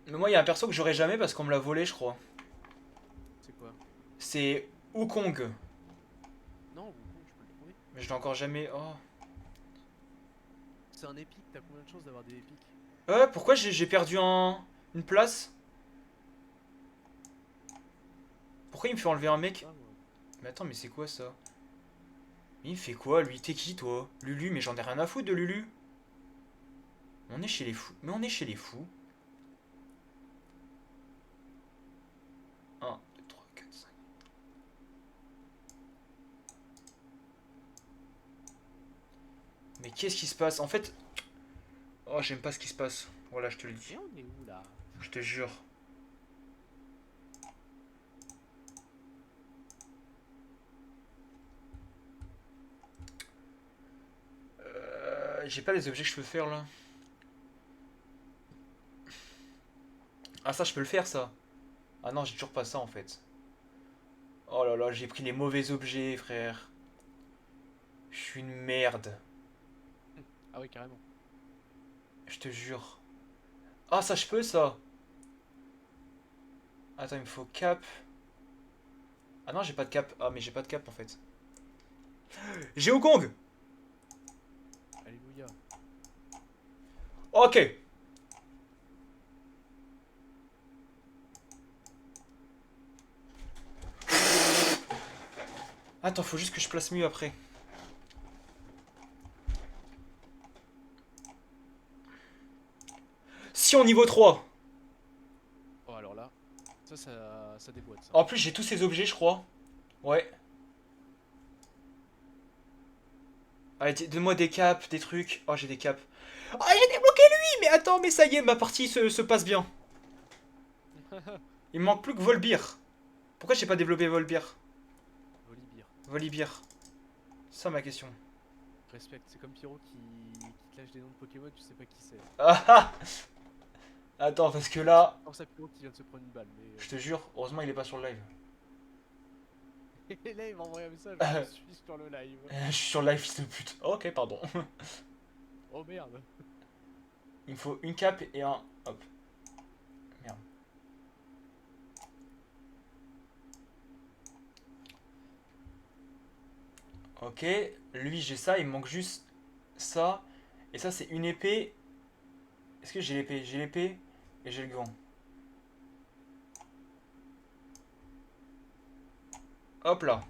Mais moi, il y a un perso que j'aurais jamais parce qu'on me l'a volé, je crois.
C'est quoi?
C'est Wukong.
Non, Wukong, tu peux le trouver.
Mais je l'ai encore jamais. Oh.
C'est un épique, t'as combien de chances d'avoir des épiques?
Pourquoi j'ai perdu une place? Pourquoi il me fait enlever un
Je sais
mec?
pas, moi.
Mais attends, mais c'est quoi ça? Il fait quoi lui? T'es qui toi? Lulu, mais j'en ai rien à foutre de Lulu. On est chez les fous. Mais on est chez les fous. 1, 2, 3, 4, 5. Mais qu'est-ce qui se passe? En fait. Oh, j'aime pas ce qui se passe. Voilà, je te le dis.
Et on est où là?
Je te jure. J'ai pas les objets que je peux faire là. Ah, ça, je peux le faire ça. Ah non, j'ai toujours pas ça en fait. Oh là là, j'ai pris les mauvais objets, frère. Je suis une merde.
Ah ouais, carrément.
Je te jure. Ah, ça, je peux ça. Attends, il me faut cap. Ah non, j'ai pas de cap. Ah, mais j'ai pas de cap en fait. J'ai Wukong.
Alléluia.
Ok. Attends, faut juste que je place mieux après. Si on niveau 3.
Oh, alors là, ça déboîte ça.
En plus, j'ai tous ces objets, je crois. Ouais. Allez, donne-moi des caps, des trucs. Oh, j'ai des caps. Ah, j'ai débloqué lui. Mais attends, mais ça y est, ma partie se passe bien. Il me manque plus que Volbear. Pourquoi j'ai pas développé Volbear?
Volibear.
Volibear. C'est ça ma question.
Respect, c'est comme Pyro qui te lâche des noms de Pokémon, tu sais pas qui c'est.
Ah ah. Attends, parce que là,
Pense à Pyro qui vient de se prendre une balle, mais.
je te jure, heureusement il est pas sur le live.
Et là, il m'a envoyé un message, je
Euh,
suis sur le live.
je suis sur le live, fils de pute. Ok, pardon.
Oh merde.
Il me faut une cape et un. Hop. Merde. Ok, lui j'ai ça, il me manque juste ça. Et ça c'est une épée. Est-ce que j'ai l'épée? J'ai l'épée et j'ai le gant. Hop là.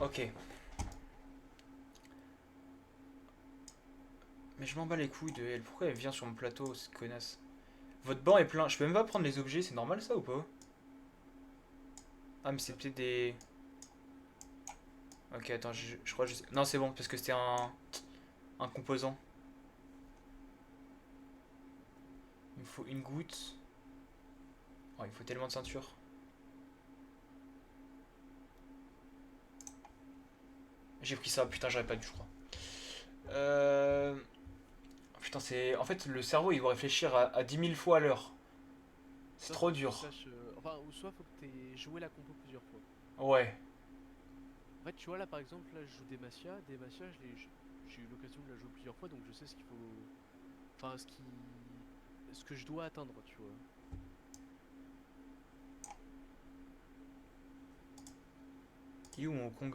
Ok. Mais je m'en bats les couilles de elle. Pourquoi elle vient sur mon plateau, cette connasse? Votre banc est plein. Je peux même pas prendre les objets, c'est normal ça ou pas? Ah, mais c'est peut-être des. Ok, attends, je crois que je sais. Non, c'est bon, parce que c'était un composant. Il me faut une goutte. Oh, il me faut tellement de ceinture. J'ai pris ça, putain, j'aurais pas dû, je crois. Putain, c'est. En fait, le cerveau, il doit réfléchir à 10 000 fois à l'heure. C'est
Soit
trop
faut que tu
dur.
saches. Enfin, ou soit faut que tu aies joué la compo plusieurs fois.
Ouais.
En fait, tu vois, là par exemple, là je joue Demacia. Demacia, j'ai eu l'occasion de la jouer plusieurs fois donc je sais ce qu'il faut. Enfin, ce que je dois atteindre, tu vois.
Il est où mon Kong?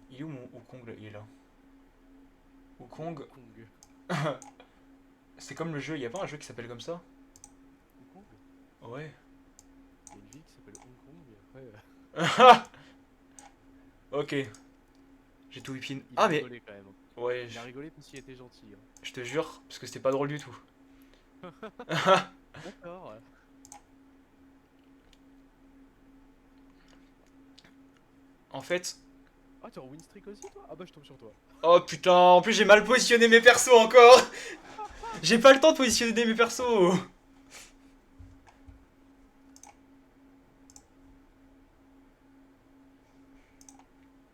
Il est où mon Wukong là? Il est là. Wukong.
Kong.
C'est comme le jeu, y a pas un jeu qui s'appelle comme ça?
Kong.
Ouais.
Il y a une ville qui s'appelle Hong Kong, mais après,
Ok. J'ai tout whippin.
il a
Ah, mais.
rigolé quand même, hein.
Ouais,
Il a rigolé parce qu'il était gentil, hein.
je te jure, parce que c'était pas drôle du tout.
D'accord.
En fait.
Ah, t'es en win streak aussi, toi? Ah bah, je tombe sur toi.
Oh putain, en plus j'ai mal positionné mes persos encore. J'ai pas le temps de positionner mes persos.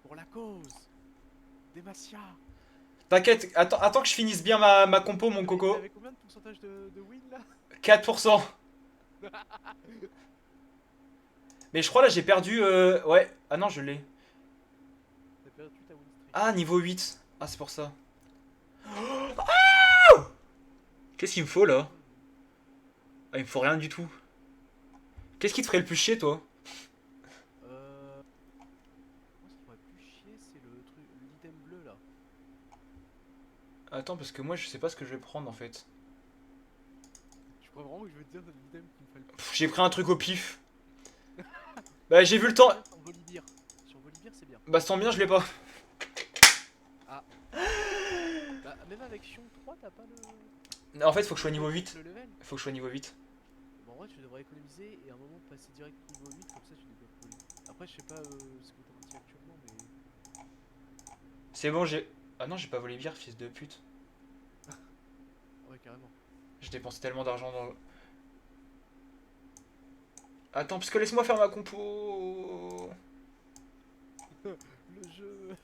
Pour la cause. Demacia.
T'inquiète, attends que je finisse bien ma compo, mon coco.
T'avais combien de pourcentage de win là?
4%. Mais je crois là j'ai perdu. Ouais. Ah non, je l'ai.
T'as perdu ta win streak.
Ah, niveau 8. Ah, c'est pour ça. Qu'est-ce qu'il me faut là? Ah, il me faut rien du tout. Qu'est-ce qui te ferait le plus chier, toi?
Moi, ce qui m'aurait plus chier, c'est le truc, l'item bleu là.
Attends, parce que moi je sais pas ce que je vais prendre en fait.
Je crois vraiment que je veux te dire l'item qui me fait le plus
Pff, j'ai
chier.
pris un truc au pif. Bah, j'ai vu le temps.
Bien sur Volibear. Sur Volibear, c'est bien.
Bah, ça tombe bien, je l'ai pas.
Ah. Bah, même avec Sion 3, t'as pas
En fait, faut que je sois niveau
le
8.
le level.
Faut que je sois niveau 8.
Bon, en vrai, tu devrais économiser et à un moment passer direct niveau 8, comme ça tu débloques Voli. Après, je sais pas ce que t'as parti actuellement, mais.
C'est bon, j'ai. Ah non, j'ai pas volé bière, fils de pute.
Ouais, carrément.
J'ai dépensé tellement d'argent dans. Attends, parce que laisse-moi faire ma compo.
Le jeu.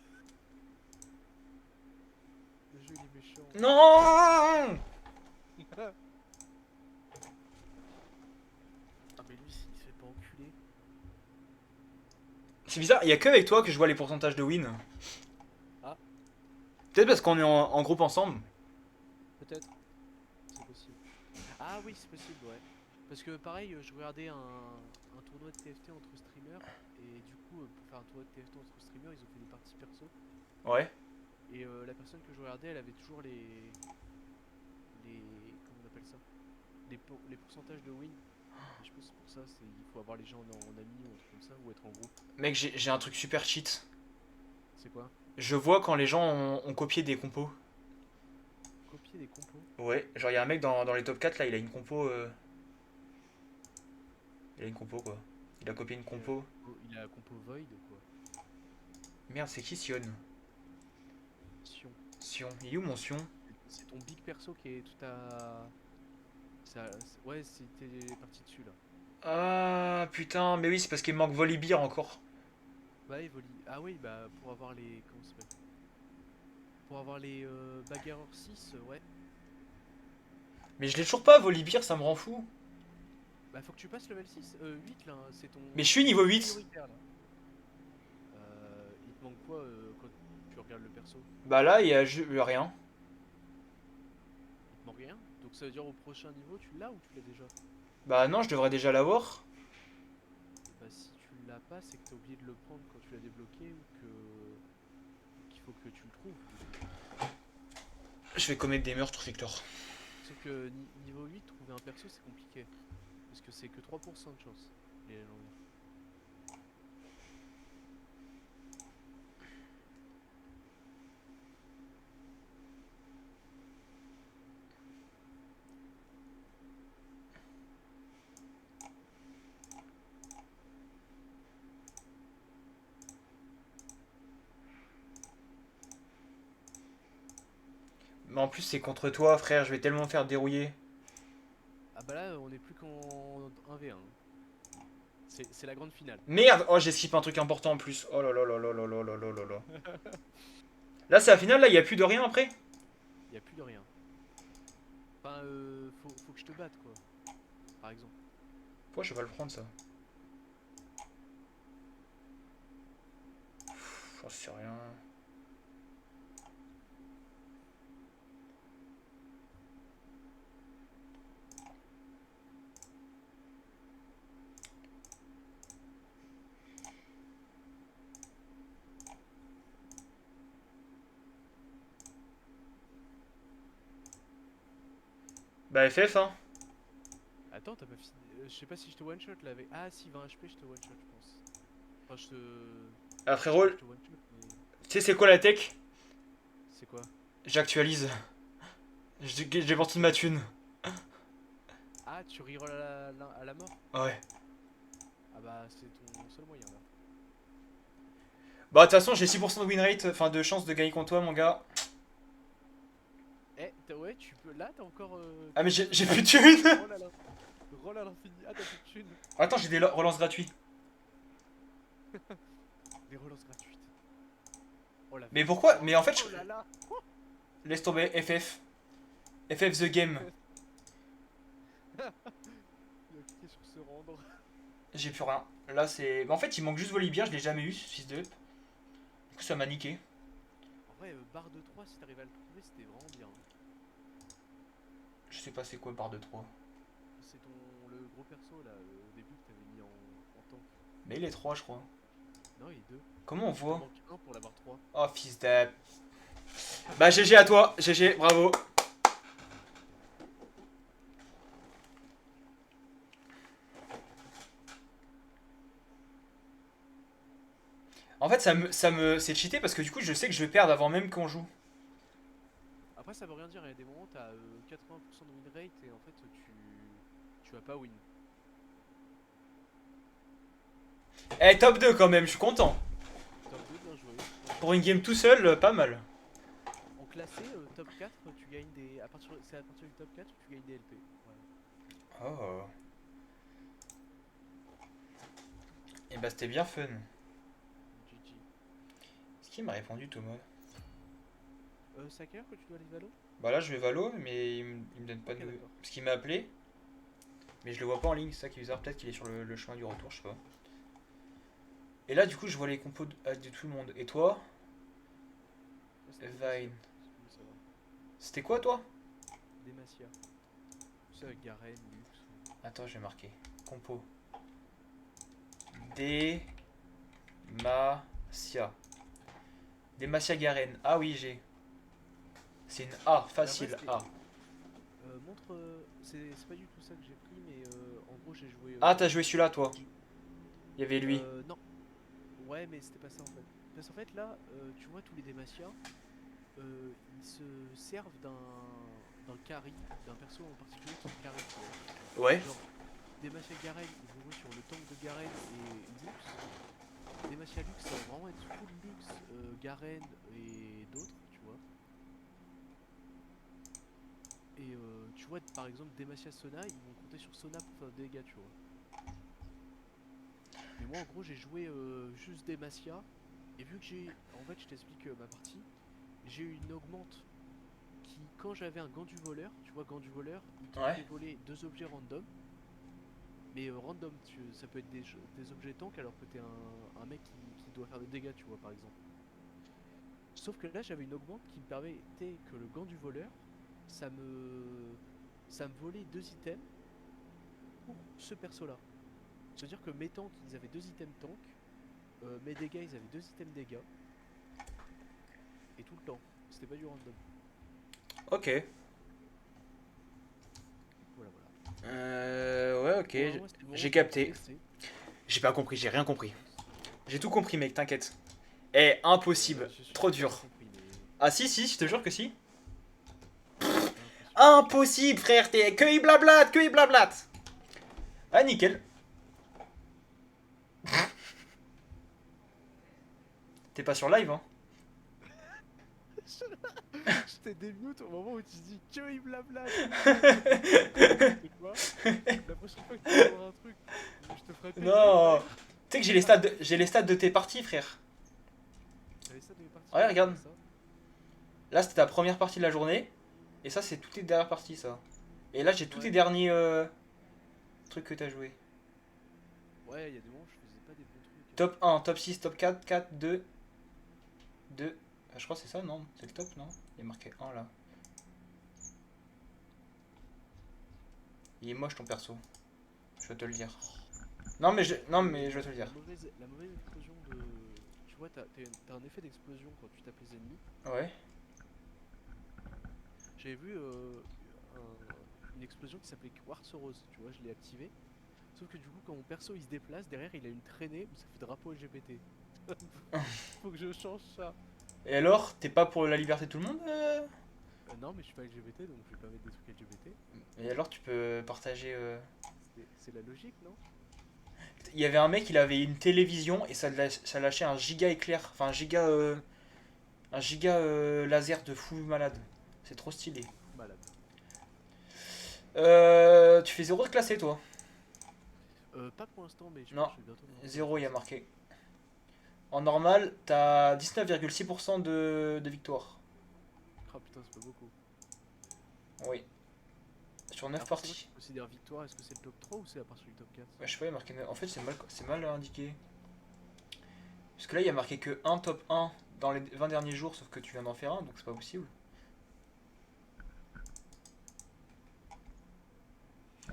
Le jeu, il est méchant.
Non.
Ah, mais lui, s'il se fait pas enculer.
C'est bizarre, il y a que avec toi que je vois les pourcentages de win.
Ah,
Peut-être parce qu'on est en groupe ensemble.
peut-être. C'est possible. Ah, oui, c'est possible, ouais. Parce que pareil, je regardais un tournoi de TFT entre streamers. Et du coup, pour faire un tournoi de TFT entre streamers, ils ont fait des parties perso.
Ouais.
Et la personne que je regardais, elle avait toujours les. Comment on appelle ça? Les pourcentages de win. Et je pense que c'est pour ça, il faut avoir les gens en ami ou un truc comme ça, ou être en groupe.
Mec, j'ai un truc super cheat.
C'est quoi?
Je vois quand les gens ont copié des compos.
Copier des compos.
Ouais, genre il y a un mec dans les top 4 là, il a une compo. Il a une compo quoi. Il a copié une compo.
Il a compo void quoi.
Merde, c'est qui Sion?
Sion.
Sion. Il est où mon Sion?
C'est ton big perso qui est tout à. Ouais, c'était parti dessus là.
Ah putain, mais oui, c'est parce qu'il me manque Volibear encore.
Bah, Evoli. Ah oui, bah, pour avoir les. Comment ça s'appelle? Pour avoir les bagarreurs 6, ouais.
Mais je l'ai toujours pas, Volibear, ça me rend fou.
Bah, faut que tu passes level 6. 8 là, hein, c'est ton.
Mais je suis niveau 8.
Prioritaire là. Il te manque quoi quand tu regardes le perso?
Bah là, il y a rien.
Il te manque rien? Donc ça veut dire au prochain niveau tu l'as ou tu l'as déjà?
Bah non, je devrais déjà l'avoir.
Bah si tu l'as pas, c'est que t'as oublié de le prendre quand tu l'as débloqué ou qu'il faut que tu le trouves.
Je vais commettre des meurtres, Victor.
Sauf que niveau 8, trouver un perso c'est compliqué. Parce que c'est que 3% de chance, les légendaires.
Mais en plus, c'est contre toi, frère. Je vais tellement me faire dérouiller.
Ah bah là, on est plus qu'en 1v1. C'est la grande finale.
Merde! Oh, j'ai skippé un truc important en plus. Oh là là là là là là là là là là. Là, c'est la finale, là, il y a plus de rien après?
Y a plus de rien. Enfin, faut que je te batte, quoi. Par exemple.
Pourquoi je vais pas le prendre, ça? J'en sais rien. Bah, FF, hein.
Attends, t'as pas fini. Je sais pas si je te one shot là avec. Ah, si, 20 HP, je te one shot, je pense. Enfin, je te.
Ah,
Je sais pas
frérot,
si je te one shot, mais.
tu sais, c'est quoi la tech?
C'est quoi?
J'actualise. J'ai parti de ma thune.
Ah, tu reroll à la mort?
Ouais.
Ah bah, c'est ton seul moyen là.
Bah, de toute façon, j'ai 6% de win rate, enfin de chance de gagner contre toi, mon gars.
Eh, ouais, tu peux. Là, t'as encore.
Ah, mais
Tu
j'ai
peux.
plus de thune!
Roll à roll à l'infini. Ah, t'as plus de thunes.
Attends, j'ai des relances gratuites.
Des relances gratuites. Oh la
Mais
vache.
pourquoi?
Oh,
Mais en fait,
oh là là.
laisse tomber FF. FF the game.
Il a cliqué sur se rendre.
J'ai plus rien. Là, c'est. Bah, en fait, il manque juste Volibear, je l'ai jamais eu, ce fils de up. Du coup, ça m'a niqué.
En vrai, barre de 3, si t'arrives à le trouver, c'était vraiment bien.
Je sais pas c'est quoi barre de 3.
C'est le gros perso là, au début que t'avais mis en tank.
Mais il est 3, je crois.
Non, il est 2.
Comment on
Il t'en
voit?
manque un pour l'avoir 3.
Oh, fils de. Bah, GG à toi, GG, bravo. En fait, c'est cheaté parce que du coup, je sais que je vais perdre avant même qu'on joue.
Après, ça veut rien dire, il y a des moments où t'as 80% de win rate et en fait, tu vas pas win.
Eh, top 2 quand même, je suis content.
Top 2, bien joué. Bien
Pour
joué.
une game tout seul, pas mal.
En classé, top 4, tu gagnes des. C'est à partir du top 4 que tu gagnes des LP. Voilà.
Oh. Et bah, c'était bien fun.
GG.
Est-ce qu'il m'a répondu, Thomas?
C'est à quelle heure que tu dois aller Valo?
Bah là, je vais Valo, mais il me donne pas
Ok,
de.
d'accord.
Parce qu'il m'a appelé, mais je le vois pas en ligne, c'est ça qui est bizarre. Peut-être qu'il est sur le chemin du retour, je sais pas. Et là, du coup, je vois les compos de tout le monde. Et toi?
Moi, c'était
Vine.
Demacia. Ça va.
C'était quoi, toi?
Demacia. C'est avec Garen, Lux.
Attends, je vais marquer. Compo. Demacia. Demacia Garen. Ah oui, j'ai. C'est une A,
Mais après,
facile
c'était.
A.
Montre. C'est pas du tout ça que j'ai pris, mais en gros, j'ai joué.
Ah, t'as joué celui-là, toi. Il y avait lui.
Non. Ouais, mais c'était pas ça en fait. Parce qu'en fait, là, tu vois, tous les Demacia, ils se servent d'un carry, d'un perso en particulier qui est carry, tu vois.
Ouais.
Genre, Demacia Garen, ils vont jouer sur le tank de Garen et Lux. Demacia Lux, ça va vraiment être full Lux, Garen et d'autres, tu vois. Et tu vois, par exemple, Demacia Sona, ils vont compter sur Sona pour faire des dégâts, tu vois. Mais moi, en gros, j'ai joué juste Demacia. Et vu que j'ai. En fait, je t'explique ma partie. J'ai eu une augmente qui, quand j'avais un gant du voleur, tu vois, gant du voleur, il te
Ouais.
fait voler 2 objets random. Mais random, ça peut être des objets tank alors que t'es un mec qui doit faire des dégâts, tu vois, par exemple. Sauf que là, j'avais une augmente qui me permettait que le gant du voleur, ça me. Ça me volait 2 items pour ce perso-là. C'est-à-dire que mes tanks, ils avaient 2 items tank. Mes dégâts, ils avaient 2 items dégâts. Et tout le temps. C'était pas du random.
Ok.
Voilà, voilà.
Ouais, ok.
Pour le moment, c'est bon,
J'ai
je vais te
capté.
laisser,
J'ai pas compris, j'ai rien
je
compris.
pense.
J'ai tout compris, mec, t'inquiète. Eh, impossible.
Je suis
Trop
sûr que t'as pas
dur.
compris, mais
Ah, si, si, je te jure que si.
j'ai l'impression.
Impossible, frère, t'es que il blablate, que il blablate. Ah, nickel. T'es pas sur live, hein?
Je t'ai démute au moment où tu dis que il blabla. C'est quoi? La prochaine fois que tu vas voir un truc, je te ferai payer,
Non.
frère.
Tu sais que j'ai les stats de tes parties, frère.
T'avais ça de mes parties?
Ouais, regarde.
Ça.
Là, c'était ta première partie de la journée. Et ça, c'est toutes tes dernières parties, ça. Et là, j'ai tous tes
Ouais.
derniers trucs que t'as joué.
Ouais, il y a des moments où je faisais pas des bons trucs.
Top 1, top 6, top 4, 4, 2, 2. Ah, je crois que c'est ça, non? C'est le top, non? Il est marqué 1 là. Il est moche ton perso. Je vais te le dire. Non, mais je vais te le dire.
La mauvaise explosion de. Tu vois, t'as un effet d'explosion quand tu tapes les ennemis.
Ouais.
J'avais vu une explosion qui s'appelait Quartz Rose, tu vois, je l'ai activé. Sauf que du coup, quand mon perso il se déplace, derrière il a une traînée où ça fait drapeau LGBT. Faut que je change ça.
Et alors, t'es pas pour la liberté de tout le monde
Non, mais je suis pas LGBT donc je vais pas mettre des trucs LGBT.
Et alors, tu peux partager.
C'est la logique, non?
Il y avait un mec, il avait une télévision et ça lâchait un giga éclair. Enfin, un giga laser de fou malade. C'est trop stylé.
Malade.
Tu fais 0 de classé, toi?
Pas pour l'instant, mais je
Non,
pense que je vais bientôt.
0 il y a marqué. En normal, t'as 19,6% de victoire.
Ah putain, c'est pas beaucoup.
Oui. Sur 9
Après, c'est moi
parties.
qui considère victoire, est-ce que c'est le top 3 ou c'est à partir du top 4?
Ouais, je sais pas, il y a marqué 9. En fait, c'est mal indiqué. Parce que là, il y a marqué que un top 1 dans les 20 derniers jours, sauf que tu viens d'en faire un, donc c'est pas possible.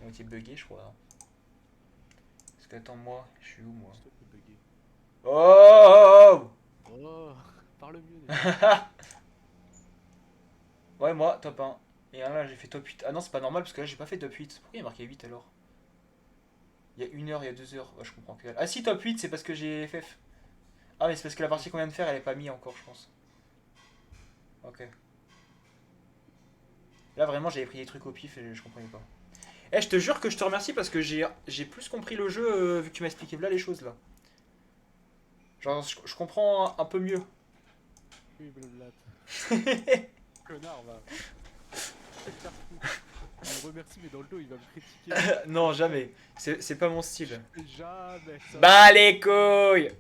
On a été bugué, je crois. Parce que, attends, moi, je suis où, moi?
C'est toi qui es bugué.
Oh!
Oh, parle mieux déjà.
Ouais, moi, top 1. Et là, j'ai fait top 8. Ah non, c'est pas normal parce que là, j'ai pas fait top 8. Pourquoi il y a marqué 8 alors? Il y a 1 heure, il y a 2 heures. Ouais, je comprends que dalle. Ah si, top 8, c'est parce que j'ai FF. Ah, mais c'est parce que la partie qu'on vient de faire, elle est pas mise encore, je pense. Ok. Là, vraiment, j'avais pris des trucs au pif et je comprenais pas. Eh, je te jure que je te remercie parce que j'ai plus compris le jeu vu que tu m'as expliqué là les choses là. Genre, je comprends un peu mieux.
Oui, blablabla. Connard, va. Il me remercie, mais dans le dos, il va me critiquer.
Non, jamais. C'est pas mon style.
Jamais ça.
Bah les couilles!